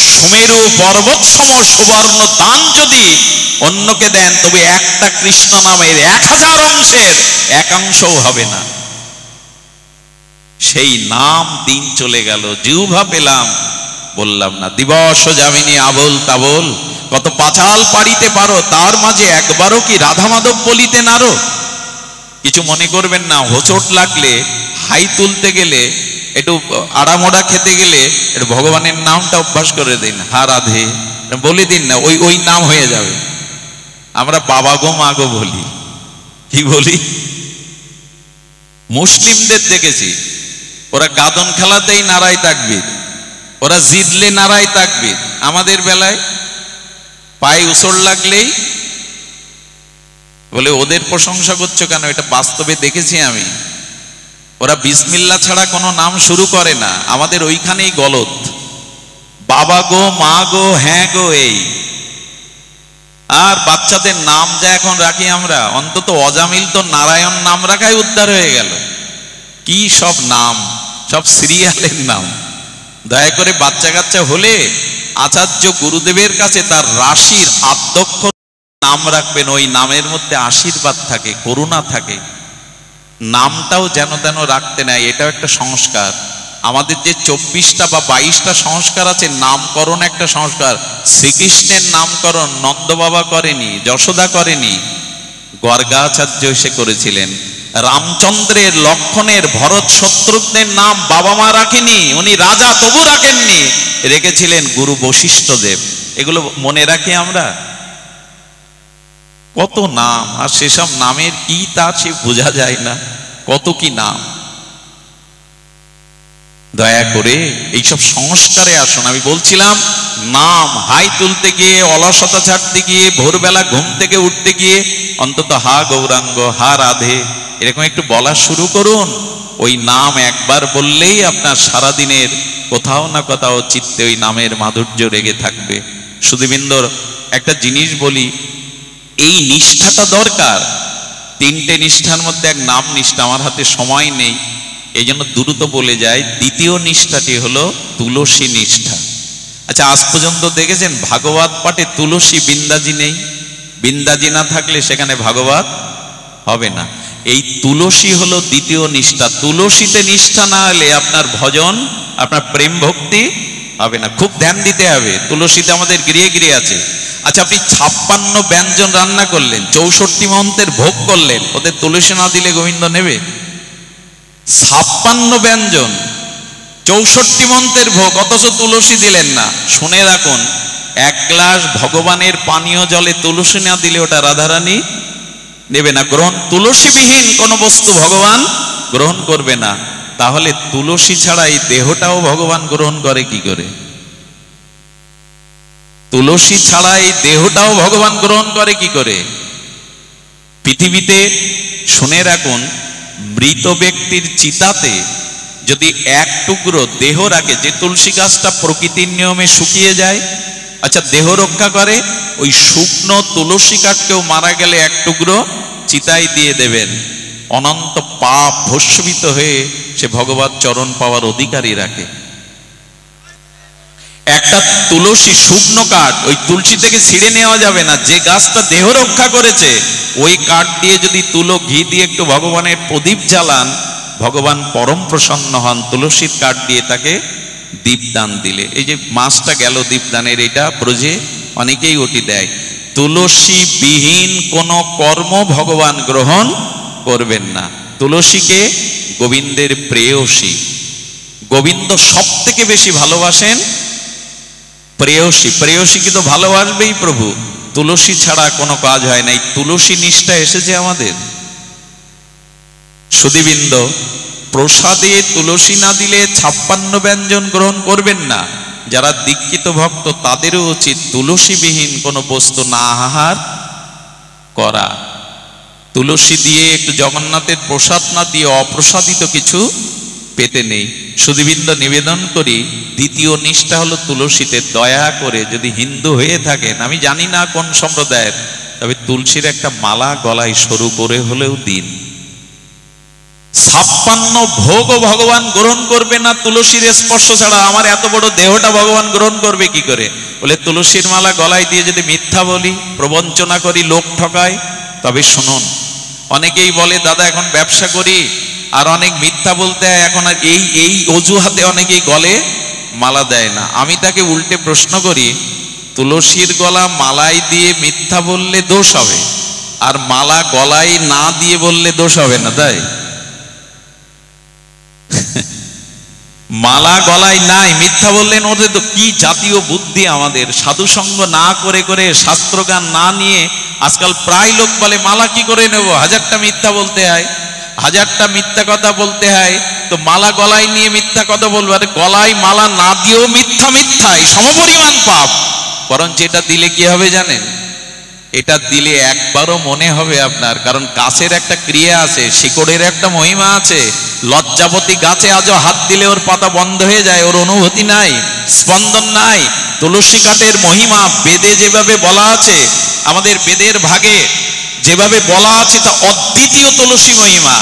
সুমেরু পর্বত সম সুবর্ণ দান যদি অন্যকে দেন, তবে একটা কৃষ্ণ নামের 1000 অংশের একাংশও হবে না। সেই নাম দিন চলে গেল, জিহ্বা পেলাম, বললাম না। দিবস যামিনী আবোল তাবোল, কত পাঁচাল পাড়িতে পারো, তার মাঝে একবারও কি রাধা মাধব বলিতে নারো। কিছু মনে করবেন না, হোঁচট লাগলে, হাই তুলতে গেলে, একটু আড়ামোড়া খেতে গেলে একটু ভগবানের নামটা অভ্যাস করে দিন, হা রাধে বলে দিন না, ওই নাম হয়ে যাবে। আমরা বাবা গো মা গো বলি, কি বলি? মুসলিমদের দেখেছি, ওরা গাদন খেলাতেই নারায় তাকবীর, ওরা জিতলে নারায় তাকবীর। আমাদের বেলায় পায়ে উসড় লাগলেই বলে ওদের প্রশংসা করছো কেন? এটা বাস্তবে দেখেছি আমি। ওরা বিসমিল্লাহ ছাড়া কোনো নাম শুরু করে না। আমাদের ওইখানেই গলত, বাবা গো মা গো হ্যাঁ গো এই। আর বাচ্চাদের নাম যা এখন রাখি আমরা, অন্তত অজামিল তো নারায়ণ নাম রাখাই উদ্ধার হয়ে গেল। কি সব নাম, সব সিরিয়ালের নাম। দয়া করে বাচ্চা কাচ্চা হলে আচার্য গুরুদেবের কাছে তার রাশির আদ্যক্ষ নাম রাখবেন, ওই নামের মধ্যে আশীর্বাদ থাকে, করুণা থাকে। নামটাও যেন তেন রাখতে নাই, এটাও একটা সংস্কার। আমাদের যে 24টা বা 22টা সংস্কার আছে, নামকরণ একটা সংস্কার। শ্রীকৃষ্ণের নামকরণ নন্দ বাবা করেনি, যশোদা করেনি, গর্গাচার্য এসে করেছিলেন। রামচন্দ্রের, লক্ষণের, ভরত, শত্রুঘ্নের নাম বাবা মা রাখেনি, উনি রাজা তবু রাখেননি, রেখেছিলেন গুরু বশিষ্ঠদেব। এগুলো মনে রাখি আমরা। কত নাম, আর সেসব নামের কি তা সে বোঝা যায় না, কত কি নাম। দয়া করে এইসব সংস্কারে আসুন। আমি বলছিলাম, নাম হাই তুলতে গিয়ে, অলসতা ছাড়তে গিয়ে, ভোরবেলা ঘুম থেকে উঠতে গিয়ে অন্তত হা গৌরাঙ্গ, হা রাধে এরকম একটু বলা শুরু করুন। ওই নাম একবার বললেই আপনার সারাদিনের কোথাও না কোথাও চিত্তে ওই নামের মাধুর্য রেগে থাকবে। সুধীবৃন্দর, একটা জিনিস বলি, এই নিষ্ঠাটা দরকার। 3টে নিষ্ঠার মধ্যে এক নাম নিষ্ঠা। আমার হাতে সময় নেই, এই জন্য দ্রুত বলে যায়। দ্বিতীয় নিষ্ঠাটি হলো তুলসী নিষ্ঠা। আচ্ছা, আজ পর্যন্ত দেখেছেন ভাগবত পাঠে তুলসী বিন্দাজি নেই? বিন্দাজি না থাকলে সেখানে ভাগবত হবে না। এই তুলসী হলো দ্বিতীয় নিষ্ঠা। তুলসীতে নিষ্ঠা না হলে আপনার ভজন, আপনার প্রেম ভক্তি হবে না। খুব ধ্যান দিতে হবে। তুলসীতে আমাদের গৃহে গৃহে আছে। আচ্ছা, আপনি 56 ব্যঞ্জন রান্না করলেন, 64 মন্ত্রের ভোগ করলেন, ওদের তুলসী না দিলে গোবিন্দ নেবে? 56 ব্যঞ্জন, 64 মন্ত্রের ভোগ, অথচ তুলসী দিলেন না। শুনে রাখুন, 1 গ্লাস ভগবানের পানীয় জলে তুলসী না দিলে ওটা রাধারানী নেবে না, গ্রহণ। তুলসীবিহীন কোনো বস্তু ভগবান গ্রহণ করবে না। তাহলে তুলসী ছাড়া এই দেহটাও ভগবান গ্রহণ করে কি করে? তুলসী ছাড়া এই দেহটাও ভগবান গ্রহণ করে কি করে? পৃথিবীতে শুনে রাখুন, মৃত ব্যক্তির চিতাতে যদি 1 টুকরো দেহ রাখে, যে তুলসী গাছটা প্রকৃতির নিয়মে শুকিয়ে যায়, আচ্ছা দেহ রক্ষা করে, ওই শুকনো তুলসী কাঠকেও মারা গেলে 1 টুকরো চিতায় দিয়ে দেবেন। অনন্ত পাপ ভস্মীভূত হয়ে সে ভগবত চরণ পাওয়ার অধিকারী রাখে। একটা তুলসী শুকনো কাঠ, ওই তুলসী থেকে ছিঁড়ে নেওয়া যাবে না। যে গাছটা দেহ রক্ষা করেছে, ওই কাঠ দিয়ে যদি তুলো ঘি দিয়ে একটু ভগবানের প্রদীপ জ্বালান, ভগবান পরম প্রসন্ন হন। তুলসীর কাঠ দিয়ে তাকে দীপদান দিলে, এই যে মাসটা গেল দীপদানের, এটা ব্রজে অনেকেই ওটি দেয়। তুলসী বিহীন কোনো কর্ম ভগবান গ্রহণ করবেন না। তুলসীকে গোবিন্দের প্রেয়সী, গোবিন্দ সব থেকে বেশি ভালোবাসেন প্রেয়সী। প্রেয়সীকে তো ভালোবাসবেই প্রভু, তুলসী ছাড়া কোনো কাজ হয় না। এই তুলসী নিষ্ঠা এসেছে আমাদের। সুধীবৃন্দ, প্রসাদে তুলসী না দিলে 56 ব্যঞ্জন গ্রহণ করবেন না। যারা দীক্ষিত ভক্ত তাদেরও উচিত তুলসীবিহীন কোনো বস্তু না আহার করা। তুলসী দিয়ে একটু জগন্নাথের প্রসাদ না দিয়ে অপ্রসাদিত কিছু পেতে নেই। সুধীবৃন্দ, নিবেদন করি, দ্বিতীয় নিষ্ঠা হলো তুলসীতে। দয়া করে যদি হিন্দু হয়ে থাকেন, আমি জানি না কোন সম্প্রদায়ের, তবে তুলসীর একটা মালা গলায় সরু করে হলেও দিন। 56 ভোগও ভগবান গ্রহণ করবে না তুলসীর স্পর্শ ছাড়া। আমার এত বড় দেহটা ভগবান গ্রহণ করবে কি করে? বলে তুলসীর মালা গলায় দিয়ে যদি মিথ্যা বলি, প্রবঞ্চনা করি, লোক ঠকাই, তবে শুনুন, অনেকেই বলে দাদা এখন ব্যবসা করি আর অনেক মিথ্যা বলতে হয়, এখন আর এই অজুহাতে অনেকেই গলে মালা দেয় না। আমি তাকে উল্টে প্রশ্ন করি, তুলসীর গলা মালায় দিয়ে মিথ্যা বললে দোষ হবে, আর মালা গলায় না দিয়ে বললে দোষ হবে না, তাই? মালা গলায় নাই, মিথ্যা বললেন, ওদের তো কি জাতীয় বুদ্ধি আমাদের! সাধুসঙ্গ না করে করে, শাস্ত্রজ্ঞান না নিয়ে আজকাল প্রায় লোক বলে মালা কি করে নেব, 1000টা মিথ্যা বলতে হয়, 1000টা মিথ্যা কথা বলতে হয়, তো মালা গলায় নিয়ে মিথ্যা কথা বলবো। আরে গলায় মালা না দিয়েও মিথ্যা মিথ্যাই সমপরিমাণ পাপ। বরঞ্চ এটা দিলে কি হবে জানেন? এটা দিলে একবারও মনে হবে আপনার, কারণ গাছের একটা ক্রিয়া আছে, শিকড়ের একটা মহিমা আছে। লজ্জাবতী গাছে আজও হাত দিলে ওর পাতা বন্ধ হয়ে যায়, ওর অনুভূতি নাই, স্পন্দন নাই। তুলসী কাঠের মহিমা বেদে যেভাবে বলা আছে, আমাদের বেদের ভাগে যেভাবে বলা আছে, তা অদ্বিতীয় তুলসী মহিমা।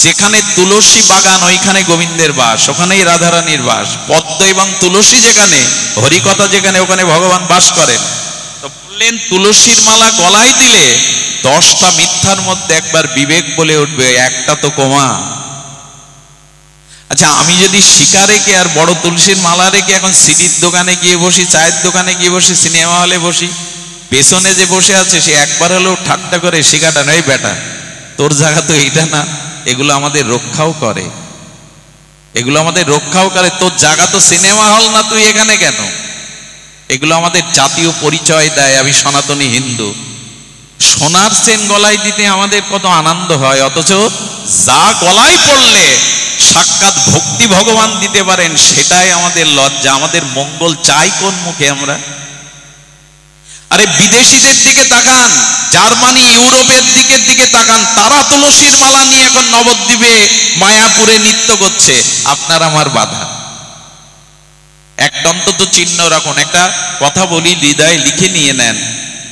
যেখানে তুলসী বাগান ওইখানে গোবিন্দের বাস, ওখানেই রাধারানীর বাস। পদ্ম এবং তুলসী যেখানে, হরিকথা যেখানে, ওখানে ভগবান বাস করেন। তো বললেন তুলসীর মালা গলায় দিলে 10টা মিথ্যার মধ্যে একবার বিবেক বলে উঠবে, একটা তো কমা। আচ্ছা, আমি যদি শিকা রেখে আর বড় তুলসীর মালা রেখে এখন সিডির দোকানে গিয়ে বসি, চায়ের দোকানে গিয়ে বসি, সিনেমা হলে বসি, পেছনে যে বসে আছে সে একবার হলেও ঠাট্টা করে শিকাটা নয়, বেটা তোর জায়গা তো এইটা না। এগুলো আমাদের রক্ষাও করে, এগুলো আমাদের রক্ষাও করে। তোর জায়গা তো সিনেমা হল না, তুই এখানে কেন? এগুলো আমাদের জাতীয় পরিচয় দেয়, আমি সনাতনী হিন্দু। সোনার চেন গলায় দিতে আমাদের কত আনন্দ হয়, অথচ যা গলায় পড়লে সাক্ষাৎ ভক্তি ভগবান দিতে পারেন, সেটাই আমাদের লজ্জা। আমাদের মঙ্গল চাই কোন মুখে আমরা? আরে বিদেশিদের দিকে তাকান, জার্মানি, ইউরোপের দিকে তাকান, তারা তুলসীর মালা নিয়ে এখন নবদ্বীপে, মায়াপুরে নৃত্য করছে। আপনার আমার বাধা। একটা অন্তত চিহ্ন রাখুন। একটা কথা বলি, হৃদয়ে লিখে নিয়ে নেন।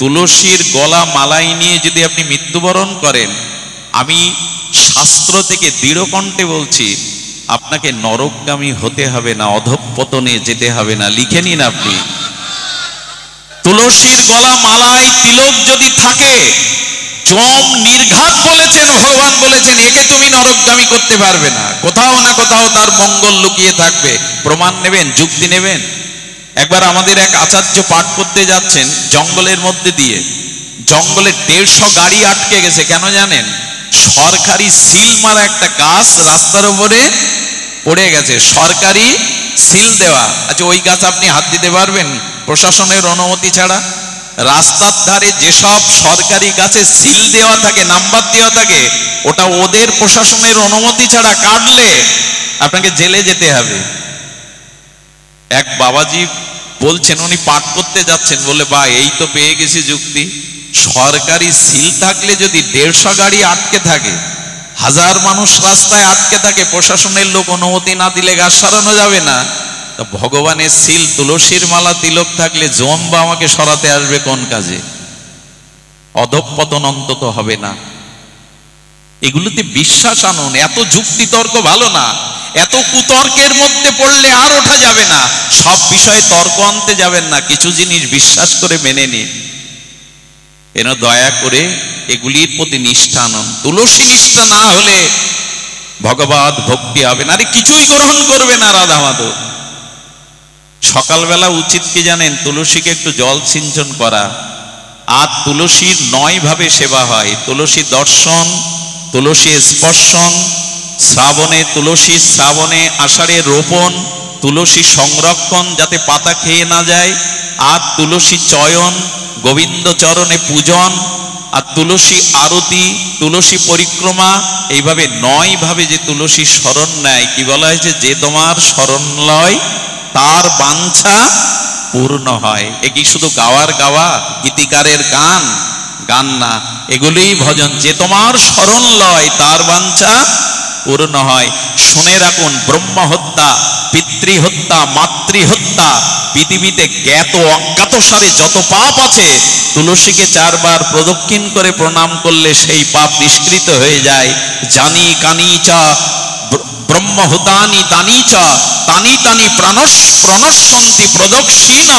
তুলসীর গলা মালাই নিয়ে যদি আপনি মৃত্যুবরণ করেন, আমি শাস্ত্র থেকে দৃঢ় কণ্ঠে বলছি, আপনাকে নরকগামী হতে হবে না, অধঃপতনে যেতে হবে না। লিখে নিন আপনি। তুলসীর গলা মালায় তিলক যদি থাকে, যম নির্ঘাত বলেছেন, ভগবান বলেছেন, একে তুমি নরকগামী করতে পারবে না। কোথাও না কোথাও তার মঙ্গল লুকিয়ে থাকবে। প্রমাণ নেবেন, যুক্তি নেবেন? একবার আমাদের এক আচার্য পাঠ করতে যাচ্ছেন জঙ্গলের মধ্যে দিয়ে, জঙ্গলে 150 গাড়ি আটকে গেছে। কেন জানেন? সরকারি সিল মারা একটা গাছ রাস্তার উপরে পড়ে গেছে, সরকারি সিল দেওয়া। আচ্ছা, ওই গাছ আপনি হাত দিতে পারবেন প্রশাসনের অনুমতি ছাড়া? রাস্তার ধারে যেসব সরকারি গাছে সিল দেওয়া থাকে, নাম্বার দেওয়া থাকে, ওটা ওদের প্রশাসনের অনুমতি ছাড়া কাটলে আপনাকে জেলে যেতে হবে। এক বাবাজি বলছেন, উনি পাঠ করতে যাচ্ছেন, বলে বা এই তো পেয়ে গেছি যুক্তি। সরকারি সিল থাকলে যদি 150 গাড়ি আটকে থাকে, 1000 মানুষ রাস্তায় আটকে থাকে, প্রশাসনের লোক অনুমতি না দিলে গাছ সরানো যাবে না, তো ভগবানের সিল, তুলসীর মালা তিলক থাকলে জম বা আমাকে সরাতে আসবে কোন কাজে? অধঃপতন অন্তত হবে না। এগুলোতে বিশ্বাস আনুন। এত যুক্তি তর্ক ভালো না, এত কুতর্কের মধ্যে পড়লে আর ওঠা যাবে না। সব বিষয়ে তর্ক আনতে যাবেন না, কিছু জিনিস বিশ্বাস করে মেনে নিন। এন দয়া করে এগুলির প্রতি নিষ্ঠা আনুন। তুলসী নিষ্ঠা না হলে ভগবত ভক্তি হবে না। আরে কিছুই গ্রহণ করবে না রাধা মাধব। সকালবেলা উচিত কি জানেন? তুলসীকে একটু জল সিঞ্চন করা। আর তুলসীর 9 ভাবে সেবা হয়। তুলসী দর্শন, তুলসী স্পর্শন, শ্রাবণে তুলসী, শ্রাবণে আষাঢ়ে রোপণ, তুলসী সংরক্ষণ যাতে পাতা খেয়ে না যায়, আর তুলসী চয়ন, গোবিন্দ চরণে পূজন, আর তুলসী আরতি, তুলসী পরিক্রমা। এইভাবে 9 ভাবে যে তুলসী শরণ নেয়, কি বলা হয়েছে? যে তোমার শরণ লয় তার বাঞ্ছা পূর্ণ হয়। এ কি শুধু গাওয়ার গাওয়া, গীতিকারের গান? গান না, এগুলোই ভজন। যে তোমার শরণ লয় তার বাঞ্ছা পূর্ণ হয়। শুনে রাখুন, ব্রহ্ম হত্যা, পিতৃহত্যা, মাতৃহত্যা, পৃথিবীতে জ্ঞাত অজ্ঞাত সারে যত পাপ আছে, তুলসীকে 4 বার প্রদক্ষিণ করে প্রণাম করলে সেই পাপ নিষ্কৃত হয়ে যায়। জানি কানি চা ব্রহ্মহুতানি তানি চ তানি তানি প্রণশ্যন্তি প্রদক্ষিণ।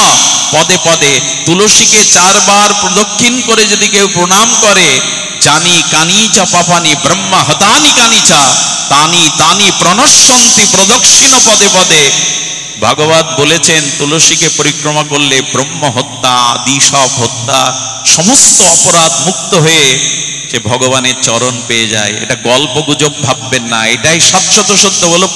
পদে পদে তুলসীকে 4 বার প্রদক্ষিণ করে যদি কেউ প্রণাম করে, জানি কানি চ পাপানি ব্রহ্মহতানি কানি চ তানি তানি প্রণশ্যন্তি প্রদক্ষিণ। পদে পদে ভাগবত বলেছেন, তুলসীকে পরিক্রমা করলে ব্রহ্ম হত্যা আদি সব হত্যা সমস্ত অপরাধ মুক্ত হয়ে সে ভগবানের চরণ পেয়ে যায়। এটা গল্প গুজব ভাববেন না, এটাই সত্যত সত্য। বলো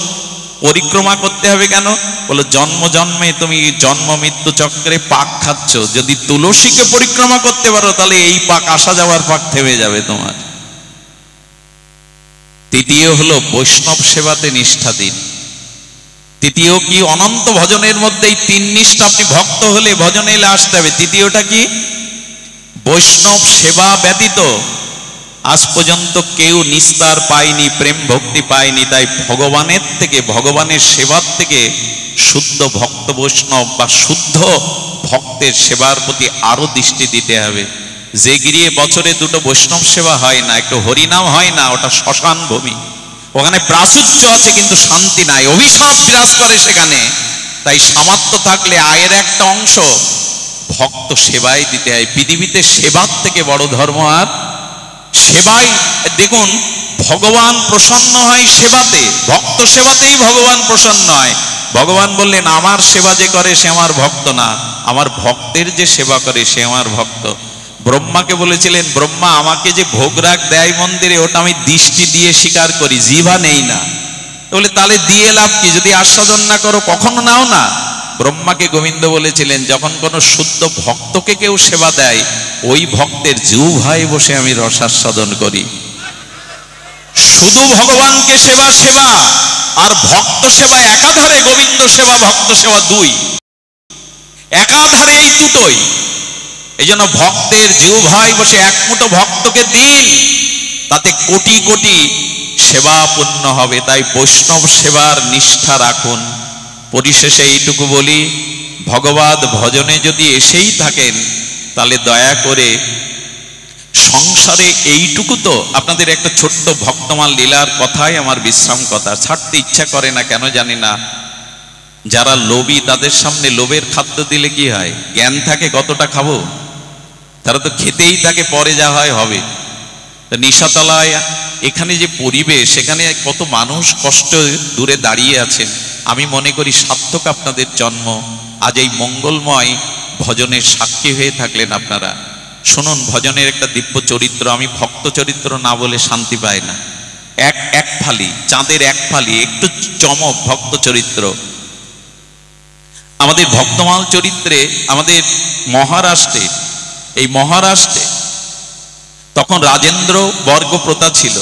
পরিক্রমা করতে হবে কেন? বলো জন্ম জন্মে তুমি জন্ম মৃত্যু চক্রে পাক খাচ্ছ, যদি তুলসীকে পরিক্রমা করতে পারো তাহলে এই পাক আসা যাওয়ার পাক থেমে যাবে তোমার। তৃতীয় হলো বৈষ্ণব সেবাতে নিষ্ঠা দিন। তৃতীয় কি? অনন্ত ভজনের মধ্যে এই 3 নিষ্ঠা। আপনি ভক্ত হলে ভজনে এলে আসতে হবে। তৃতীয়টা কি? বৈষ্ণব সেবা ব্যতীত আজ পর্যন্ত কেউ নিস্তার পায়নি, প্রেম ভক্তি পায়নি। তাই ভগবানের থেকে, ভগবানের সেবার থেকে শুদ্ধ ভক্ত বৈষ্ণব বা শুদ্ধ ভক্তের সেবার প্রতি আরো দৃষ্টি দিতে হবে। যে গিরিয়ে বছরে 2টো বৈষ্ণব সেবা হয় না, একটু হরিনাম হয় না, ওটা শ্মশান ভূমি। ওখানে প্রাচুর্য আছে কিন্তু শান্তি নাই, অভিশাপ বিরাজ করে সেখানে। তাই সামর্থ্য থাকলে আয়ের একটা অংশ ভক্ত সেবায় দিতে হয়। পৃথিবীতে সেবার থেকে বড় ধর্ম আর সেবাই। দেখুন, ভগবান প্রসন্ন হয় সেবাতে, ভক্ত সেবাতেই ভগবান প্রসন্ন হয়। ভগবান বললেন, আমার সেবা যে করে সে আমার ভক্ত না, আমার ভক্তের যে সেবা করে সে আমার ভক্ত। ব্রহ্মাকে বলেছিলেন, ব্রহ্মা আমাকে যে ভোগ রাগ দেয় মন্দিরে, ওটা আমি দৃষ্টি দিয়ে স্বীকার করি, জিভা নেই না। বলে তাহলে দিয়ে লাভ কি? যদি আস্বাদন না করো কখনো নাও না। ব্রহ্মাকে গোবিন্দ বলেছিলেন, যখন কোনো শুদ্ধ ভক্তকে কেউ সেবা দেয়, ওই ভক্তের জিহ্বায় বসে আমি রসাস্বাদন করি। শুধু ভগবানকে সেবা সেবা আর ভক্ত সেবা একাধারে। গোবিন্দ সেবা ভক্ত সেবা 2 একাধারে, এই দুটোই। এই জন্য ভক্তের জিহ্বায় বসে এক মুঠো ভক্তকে দিন, তাতে কোটি কোটি সেবা পূর্ণ হবে। তাই বৈষ্ণব সেবার নিষ্ঠা রাখুন। পরিশেষে এইটুকু বলি, ভগবত ভজনে যদি এসেই থাকেন তাহলে দয়া করে সংসারে এইটুকু তো। আপনাদের একটা ছোট্ট ভক্তমাল লীলার কথাই আমার বিশ্রাম কথা, ছাড়তে ইচ্ছা করে না কেন জানি না। যারা লোভী তাদের সামনে লোভের খাদ্য দিলে কি হয়? জ্ঞান থাকে কতটা খাবো, তারা তো খেতেই থাকে, পরে যা হয় হবে। নিশাতলায় এখানে যে পরিবেশ, সেখানে কত মানুষ কষ্ট দূরে দাঁড়িয়ে আছেন। আমি মনে করি সার্থক আপনাদের জন্ম। আজ এই মঙ্গলময় ভজনের সাক্ষী হয়ে থাকলেন আপনারা। শুনুন, ভজনের একটা দিব্য চরিত্র, আমি ভক্ত চরিত্র না বলে শান্তি পাই না। এক ফালি, চাঁদের এক ফালি, একটু চমক ভক্ত চরিত্র। আমাদের ভক্তমাল চরিত্রে, আমাদের মহারাষ্ট্রে, এই মহারাষ্ট্রে তখন রাজেন্দ্র বর্গ প্রথা ছিল।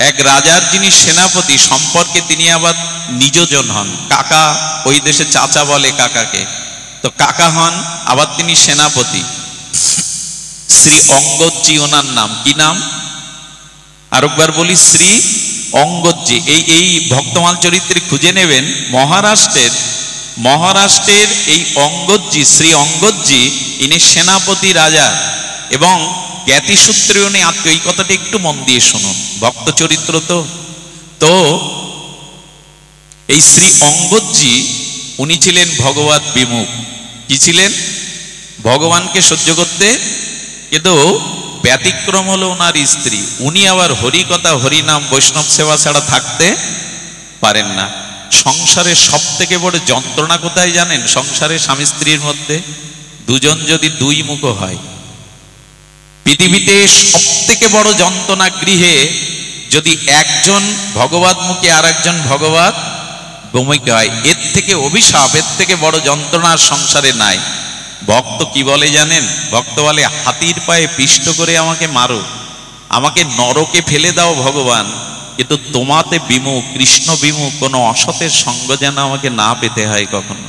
এক রাজার যিনি সেনাপতি, সম্পর্কে তিনি আবার নিজজন হন, কাকা, ওই দেশে চাচা বলে কাকাকে, তো কাকা হন, আবার তিনি সেনাপতি। শ্রী অঙ্গদজি ওনার নাম। কি নাম? আরেকবার বলি, শ্রী অঙ্গদজি। এই ভক্তমাল চরিত্রে খুঁজে নেবেন, মহারাষ্ট্রের এই অঙ্গদজি, শ্রী অঙ্গদজি, ইনি সেনাপতি রাজা এবং জ্ঞাতিসূত্রে উনি আত্মীয়। এই কথাটা একটু মন দিয়ে শুনুন, ভক্ত চরিত্র তো। এই শ্রী অঙ্গদজি উনি ছিলেন ভগবত বিমুখ। কি ছিলেন? ভগবানকে সহ্য করতে, কিন্তু ব্যতিক্রম হলো ওনার স্ত্রী। উনি আবার হরিকথা, হরিনাম, বৈষ্ণব সেবা ছাড়া থাকতে পারেন না। সংসারের সব থেকে বড় যন্ত্রণা কোথায় জানেন? সংসারে স্বামী স্ত্রীর মধ্যে দুজন যদি 2 মুখ হয়। পৃথিবীতে সব থেকে বড় যন্ত্রণা গৃহে যদি একজন ভগবতমুখী আর একজন ভগবত বিমুখী হয়। এর থেকে অভিশাপ, এর থেকে বড় যন্ত্রণা সংসারে নাই। ভক্ত কি বলে জানেন? ভক্ত বলে, হাতির পায়ে পিষ্ট করে আমাকে মারো, আমাকে নরকে ফেলে দাও ভগবান, কিন্তু তোমাতে বিমুখ, কৃষ্ণ বিমুখ কোনো অসতের সঙ্গ যেন আমাকে না পেতে হয় কখনো।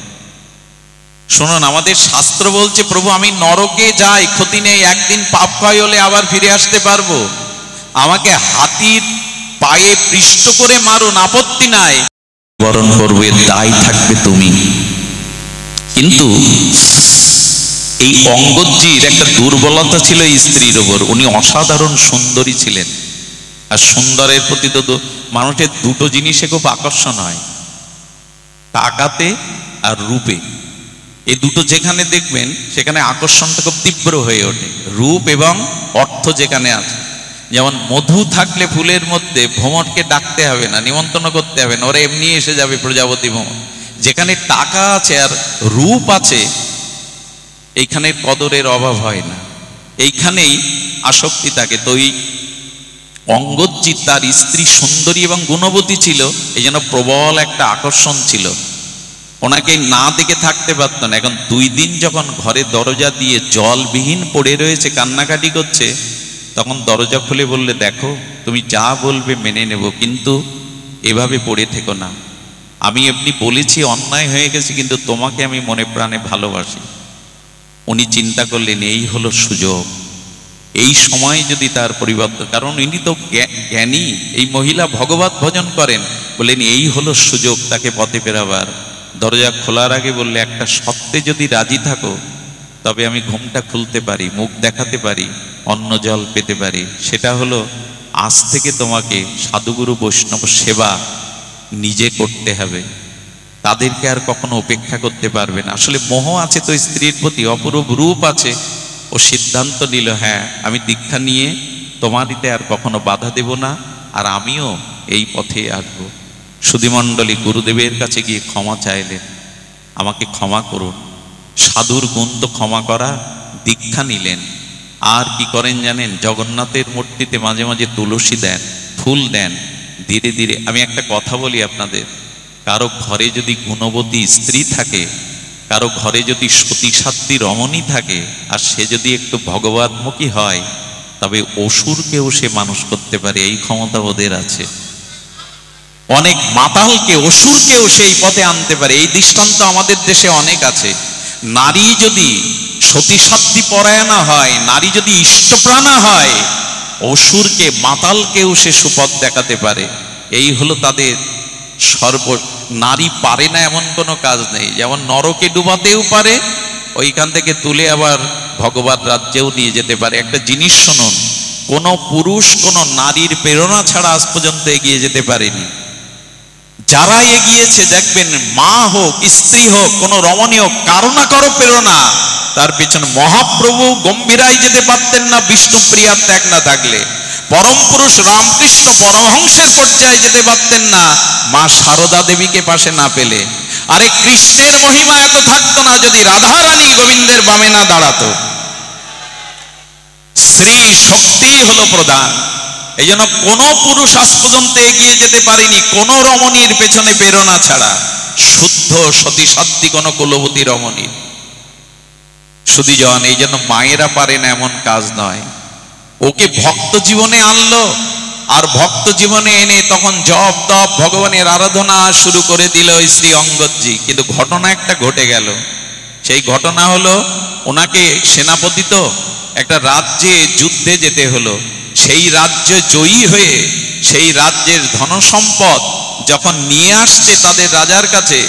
শুনুন, আমাদের শাস্ত্র বলছে, প্রভু আমি নরকে যাই, ক্ষতি নেই, একদিন পাপ ক্ষয় হলে আবার ফিরে আসতে পারবো, আমাকে হাতির পায়ে পৃষ্ঠ করে মারুন, আপত্তি নাই, বরণ করবে, দায় থাকবে তুমি। কিন্তু এই অঙ্গদজির একটা দুর্বলতা ছিল স্ত্রীর ওপর, উনি অসাধারণ সুন্দরী ছিলেন। আর সুন্দরের প্রতি তো মানুষের দুটো জিনিসে খুব আকর্ষণ হয়, টাকাতে আর রূপে। এই দুটো যেখানে দেখবেন সেখানে আকর্ষণটা খুব তীব্র হয়ে ওঠে, রূপ এবং অর্থ যেখানে আছে। যেমন মধু থাকলে ফুলের মধ্যে ভ্রমরকে ডাকতে হবে না, নিমন্ত্রণ করতে হবে না, ওরা এমনি এসে যাবে প্রজাপতি ভ্রমর। যেখানে টাকা আছে আর রূপ আছে এইখানে কদরের অভাব হয় না, এইখানেই আসক্তি থাকে। তো এই অঙ্গদজি তার স্ত্রী সুন্দরী এবং গুণবতী ছিল, এই জন্য প্রবল একটা আকর্ষণ ছিল, ওনাকে না দেখে থাকতে পারত না। এখন 2 দিন যখন ঘরে দরজা দিয়ে জলবিহীন পড়ে রয়েছে, কান্নাকাটি করছে, তখন দরজা খুলে বললে, দেখো তুমি যা বলবে মেনে নেব, কিন্তু এভাবে পড়ে থেকো না। আমি এমনি বলেছি, অন্যায় হয়ে গেছে, কিন্তু তোমাকে আমি মনে প্রাণে ভালোবাসি। উনি চিন্তা করলেন এই হলো সুযোগ, এই সময় যদি তার পরিবর্তন, কারণ ইনি তো জ্ঞানী, এই মহিলা ভগবত ভজন করেন, বললেন এই হলো সুযোগ তাকে পথে ফেরাবার। দরজা খোলার আগে বললে, একটা সত্যে যদি রাজি থাকো তবে আমি ঘুমটা খুলতে পারি, মুখ দেখাতে পারি, অন্ন জল পেতে পারি। সেটা হলো আজ থেকে তোমাকে সাধুগুরু বৈষ্ণব সেবা নিজে করতে হবে, তাদেরকে আর কখনো উপেক্ষা করতে পারবে না। আসলে মোহ আছে তো স্ত্রীর প্রতি, অপরূপ রূপ আছে। ও সিদ্ধান্ত নিল, হ্যাঁ আমি দীক্ষা নিয়ে তোমারিতে আর কখনো বাধা দেব না, আর আমিও এই পথে আসবো। সুধীমণ্ডলী গুরুদেবের কাছে গিয়ে ক্ষমা চাইলেন, আমাকে ক্ষমা করুন। সাধুর গুণ তো ক্ষমা করা। দীক্ষা নিলেন। আর কি করেন জানেন, জগন্নাথের মূর্তিতে মাঝে মাঝে তুলসী দেন, ফুল দেন। ধীরে ধীরে, আমি একটা কথা বলি আপনাদের, কারো ঘরে যদি গুণবতী স্ত্রী থাকে, কারো ঘরে যদি সতীসাধ্বী রমণী থাকে, আর সে যদি একটু ভগবতমুখী হয়, তবে অসুরকেও সে মানুষ করতে পারে, এই ক্ষমতা ওদের আছে। অনেক মাতালকে, অসুরকেও সেই পথে আনতে পারে, এই দৃষ্টান্ত আমাদের দেশে অনেক আছে। নারী যদি সতীসাধ্বী পরায়ণা হয়, নারী যদি ইষ্টপ্রাণা হয়, অসুরকে, মাতালকেও সে সুপথ দেখাতে পারে। এই হলো তাদের নারী পারে না এমন কোনো কাজ নেই। যেমন নরকে ডুবাতেও পারে, ওইখান থেকে তুলে আবার ভগবত রাজ্যেও নিয়ে যেতে পারে। একটা জিনিস শুনুন, কোনো পুরুষ কোনো নারীর প্রেরণা ছাড়া আজ পর্যন্ত এগিয়ে যেতে পারেনি। যারা এগিয়েছে দেখবেন, মা হোক স্ত্রী হোক কোনো রমণী হোক, কারো না কারো প্রেরণা, তার পেছনে মহাপ্রভু গম্ভীরায় যেতে পারতেন না বিষ্ণুপ্রিয়ার ত্যাগ না থাকলে। পরম পুরুষ রামকৃষ্ণ পরমহংসের পর্যায়ে যেতে পারতেন না মা সারদা দেবীকে পাশে না পেলে। আরে কৃষ্ণের মহিমা এত থাকতো না যদি রাধা রানী গোবিন্দের বামে না দাঁড়াতো। স্ত্রী শক্তি হলো প্রধান। এই জন্য কোনো পুরুষ আজ পর্যন্ত এগিয়ে যেতে পারেনি কোনো রমণীর পেছনে প্রেরণা ছাড়া, শুদ্ধ সতীসাধ্বী কোনো কুলবতী রমণীর। সুধীজন, এই জন্য মায়েরা পারে না এমন কাজ নয়। ওকে ভক্ত জীবনে আনলো, আর ভক্ত জীবনে এনে তখন জপ তপ ভগবানের আরাধনা শুরু করে দিল শ্রী অঙ্গদজি। কিন্তু ঘটনা একটা ঘটে গেল। সেই ঘটনা হলো, ওনাকে সেনাপতি তো একটা রাজ্যে যুদ্ধে যেতে হলো। সেই রাজ্য জয়ী হয়ে সেই রাজ্যের ধনসম্পদ যখন নিয়ে আসছে তাদের রাজার কাছে,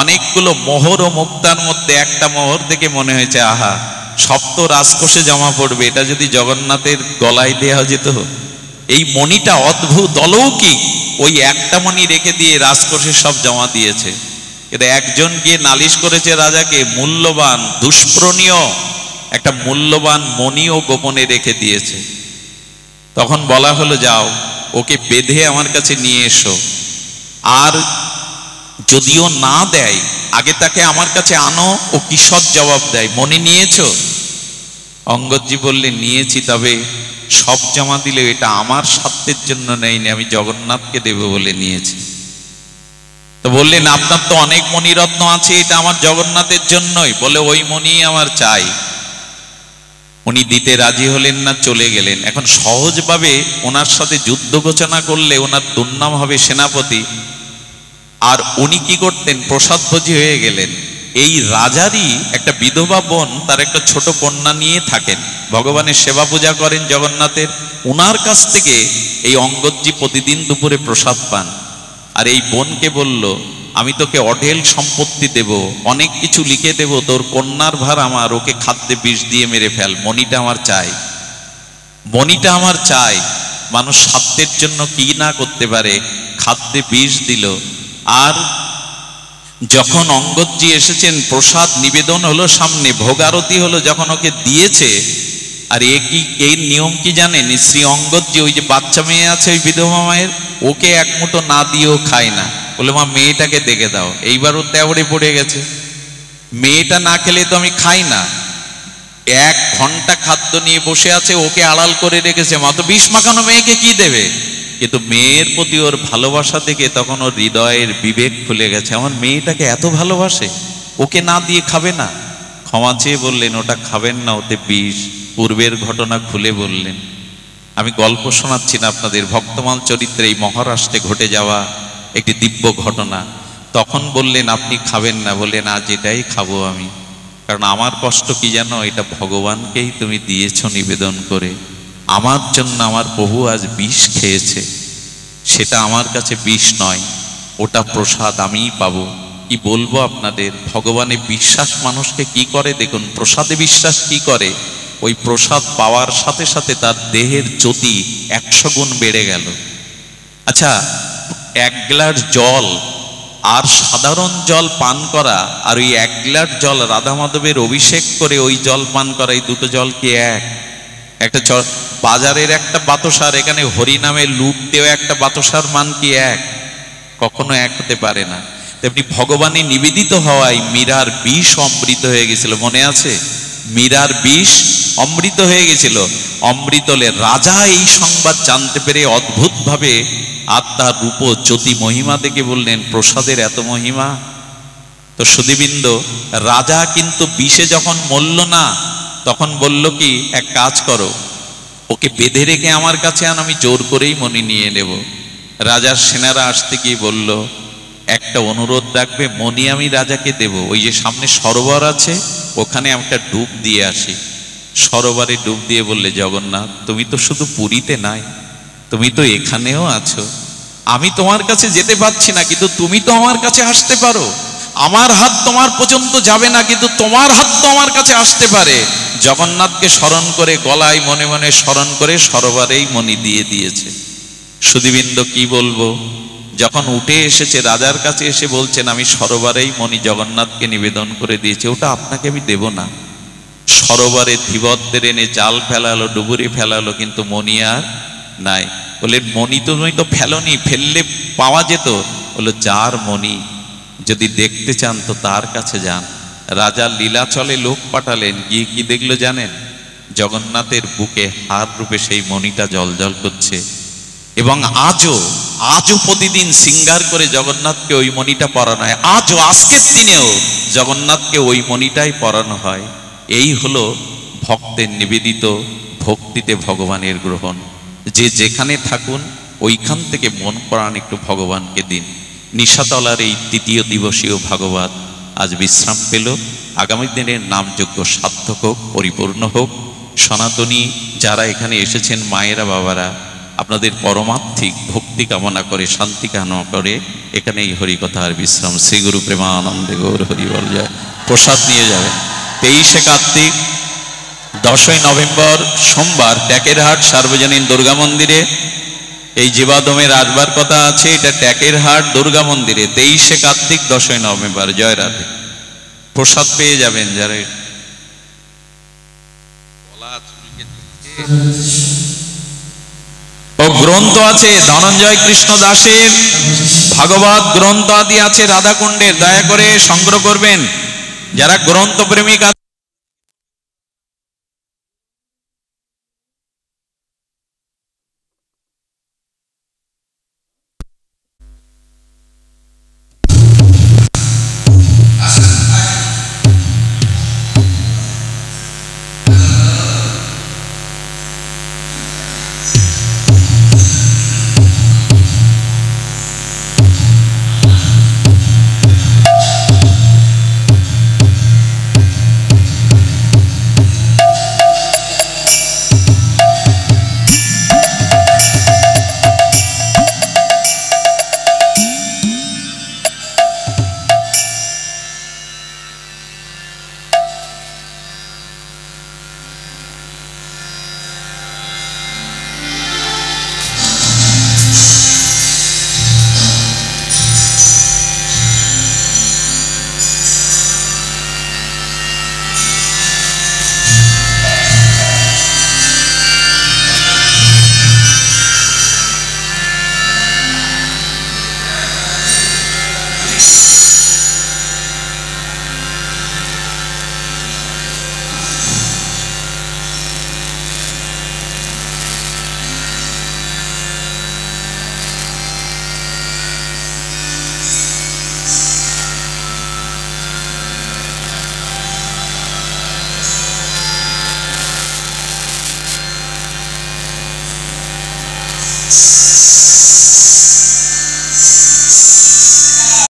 অনেকগুলো মোহর ও মুক্তার মধ্যে একটা মোহর দেখে মনে হয়েছে, আহা, সব তো রাজকোষে জমা পড়বে, এটা যদি জগন্নাথের গলায় দেওয়া যেত। এই মণিটা অদ্ভুত অলৌকিক, ওই একটা মণি রেখে দিয়ে রাজকোষে সব জমা দিয়েছে। কিন্তু একজন গিয়ে নালিশ করেছে রাজাকে, মূল্যবান দুষ্প্রণীয় একটা মূল্যবান মণিও গোপনে রেখে দিয়েছে। তখন বলা হলো, যাও ওকে বেঁধে আমার কাছে নিয়ে এসো, আর যদিও না দেয় আগে তাকে আমার কাছে আনো, ও কিসব জবাব দেয়। মনে নিয়েছো? অঙ্গদজি বললেন, নিয়েছি, তবে সব জমা দিলে এটা আমার স্বার্থের জন্য নেইনি, আমি জগন্নাথকে দেব বলে নিয়েছি। তো বললেন, আপনার তো অনেক মণিরত্ন আছে, এটা আমার জগন্নাথের জন্যই। বলে, ওই মণি আমার চাই। উনি দিতে রাজি হলেন না, চলে গেলেন। এখন সহজভাবে ওনার সাথে যুদ্ধ ঘোষণা করলে ওনার দুর্নাম হবে সেনাপতি। আর উনি কি করতেন, প্রসাদভোজী হয়ে গেলেন। এই রাজারই একটা বিধবা বোন তার একটা ছোট কন্যা নিয়ে থাকেন, ভগবানের সেবা পূজা করেন জগন্নাথের। উনার কাছ থেকে এই অঙ্গদজি প্রতিদিন দুপুরে প্রসাদ পান। আর এই বোনকে বলল, আমি তোকে অঢেল সম্পত্তি দেব, অনেক কিছু লিখে দেব, তোর কন্যার ভার আমার, ওকে খাদ্যে বিষ দিয়ে মেরে ফেল, মণিটা আমার চাই, মণিটা আমার চাই। মানুষ স্বার্থের জন্য কি না করতে পারে, খাদ্যে বিষ দিল। আর যখন অঙ্গদজি এসেছেন, প্রসাদ নিবেদন হলো, সামনে ভোগারতি হলো, যখন ওকে দিয়েছে, আর এই নিয়ম কি জানেন, শ্রী অঙ্গদজি ওই যে বাচ্চা মেয়ে আছে ওই বিধবা মায়ের, ওকে এক মুঠো না দিয়েও খায় না, বলে মা মেয়েটাকে দেখে দাও। এইবার ও তেবড়ে পড়ে গেছে, মেয়েটা না খেলে তো আমি খাই না। 1 ঘন্টা খাদ্য নিয়ে বসে আছে, ওকে আড়াল করে রেখেছে, মা তো বিষ মাখানো মেয়েকে কি দেবে। কিন্তু মেয়ের প্রতি ওর ভালোবাসা থেকে তখন ওর হৃদয়ের বিবেক খুলে গেছে, আমার মেয়েটাকে এত ভালোবাসে, ওকে না দিয়ে খাবে না। ক্ষমা চেয়ে বললেন, ওটা খাবেন না, ওতে বিষ। পূর্বের ঘটনা খুলে বললেন। আমি গল্প শোনাচ্ছি না আপনাদের, ভক্তমাল চরিত্রে এই মহারাষ্ট্রে ঘটে যাওয়া একটি দিব্য ঘটনা। তখন বললেন, আপনি খাবেন না? বললেন, আজ এটাই খাবো আমি, কারণ আমার কষ্ট কি জানো, এটা ভগবানকেই তুমি দিয়েছো নিবেদন করে। আমার জন্য আমার প্রভু আজ বিষ খেয়েছে, সেটা আমার কাছে বিষ নয়, ওটা প্রসাদ আমিই পাবো। কি বলবো আপনাদের, ভগবানে বিশ্বাস মানুষকে কি করে দেখুন, প্রসাদে বিশ্বাস কি করে, ওই প্রসাদ পাওয়ার সাথে সাথে তার দেহের জ্যোতি 100 গুণ বেড়ে গেল। আচ্ছা, 1 গ্লাস জল আর সাধারণ জল পান করা, আর ওই 1 গ্লাস জল রাধা মাধবের অভিষেক করে ওই জল পান করা, এই দুটো জল কি এক? একটা বাজারের একটা বাতাসার, এখানে হরিনামে লুট দেওয়া একটা বাতাসার মান কি এক? কখনো এক হতে পারে না। তেমনি ভগবানে নিবেদিত হওয়ায় মীরার বিষ অমৃত হয়ে গেছিল, মনে আছে? মীরার বিষ অমৃত হয়ে গেছিল। অমৃতলে রাজা এই সংবাদ জানতে পেরে অদ্ভুতভাবে আত্মার রূপ জ্যোতি মহিমা দেখে বললেন, প্রসাদের এত মহিমা। তো সুধীবৃন্দ, রাজা কিন্তু বিষে যখন মরল না, তখন বলল কি, এক কাজ করো, ওকে বেঁধে রেখে আমার কাছে আন, আমি জোর করেই মণি নিয়ে নেব। রাজার সেনারা আসতে গিয়ে বলল, একটা অনুরোধ রাখবে, মণি আমি রাজাকে দেব, ওই যে সামনে সরোবর আছে, ওখানে একটা ডুব দিয়ে আসি। সরোবরে ডুব দিয়ে বললে, জগন্নাথ তুমি তো শুধু পুরীতে নাই, তুমি তো এখানেও আছো, আমি তোমার কাছে যেতে পারছি না, কিন্তু তুমি তো আমার কাছে আসতে পারো। আমার হাত তোমার পর্যন্ত যাবে না, কিন্তু তোমার হাত তো আমার কাছে আসতে পারে। জগন্নাথকে স্মরণ করে, গলায় মনে মনে স্মরণ করে সরোবরেই মণি দিয়ে দিয়েছে। সুধীবৃন্দ, কি বলবো, যখন উঠে এসেছে রাজার কাছে এসে বলছেন, আমি সরোবরেই মণি জগন্নাথকে নিবেদন করে দিয়েছি, ওটা আপনাকে আমি দেব না। সরোবরে ধীবরদের এনে জাল ফেলালো, ডুবুরি ফেলালো, কিন্তু মণি আর নাই। বলে, মণি তুমি তো ফেলোনি, ফেললে পাওয়া যেত। বললো, যার মণি যদি দেখতে চান তো তার কাছে যান। রাজা লীলাচলে লোক পাঠালেন, গিয়ে কি দেখলো জানেন? জগন্নাথের বুকে হার রূপে সেই মণিটা জলজল করছে। এবং আজও প্রতিদিন সিঙ্গার করে জগন্নাথকে ওই মণিটা পরানো হয়। আজও, আজকের দিনেও জগন্নাথকে ওই মণিটাই পরানো হয়। এই হলো ভক্তের নিবেদিত ভক্তিতে ভগবানের গ্রহণ। যে যেখানে থাকুন, ওইখান থেকে মন প্রাণ একটু ভগবানকে দিন। নিশাতলার এই 3য় দিবসীয় ভাগবত আজ বিশ্রাম পেল। আগামী দিনের নামযোগ্য সার্থক হোক, পরিপূর্ণ হোক। সনাতনী যারা এখানে এসেছেন, মায়েরা বাবারা, আপনাদের পরমার্থিক ভক্তি কামনা করে, শান্তি কামনা করে এখানে এই হরিকথার বিশ্রাম। শ্রী গুরু প্রেমানন্দে গৌর হরি বল জয়। প্রসাদ নিয়ে যাবেন। 23শে কার্তিক, 10ই নভেম্বর সোমবার ট্যাকেরহাট সার্বজনীন দুর্গা মন্দিরে এই জীবাদমের আসবার কথা আছে। এটা ট্যাকেরহাট দুর্গা মন্দিরে 23শে কার্তিক, 10ই নভেম্বর। জয় রাধে। প্রসাদ পেয়ে যাবেন যারা। ও গ্রন্থ আছে ধনঞ্জয় কৃষ্ণ দাসের, ভাগবত গ্রন্থ আদি আছে রাধাকুণ্ডের, দয়া করে সংগ্রহ করবেন। যারা গ্রন্থ প্রেমিক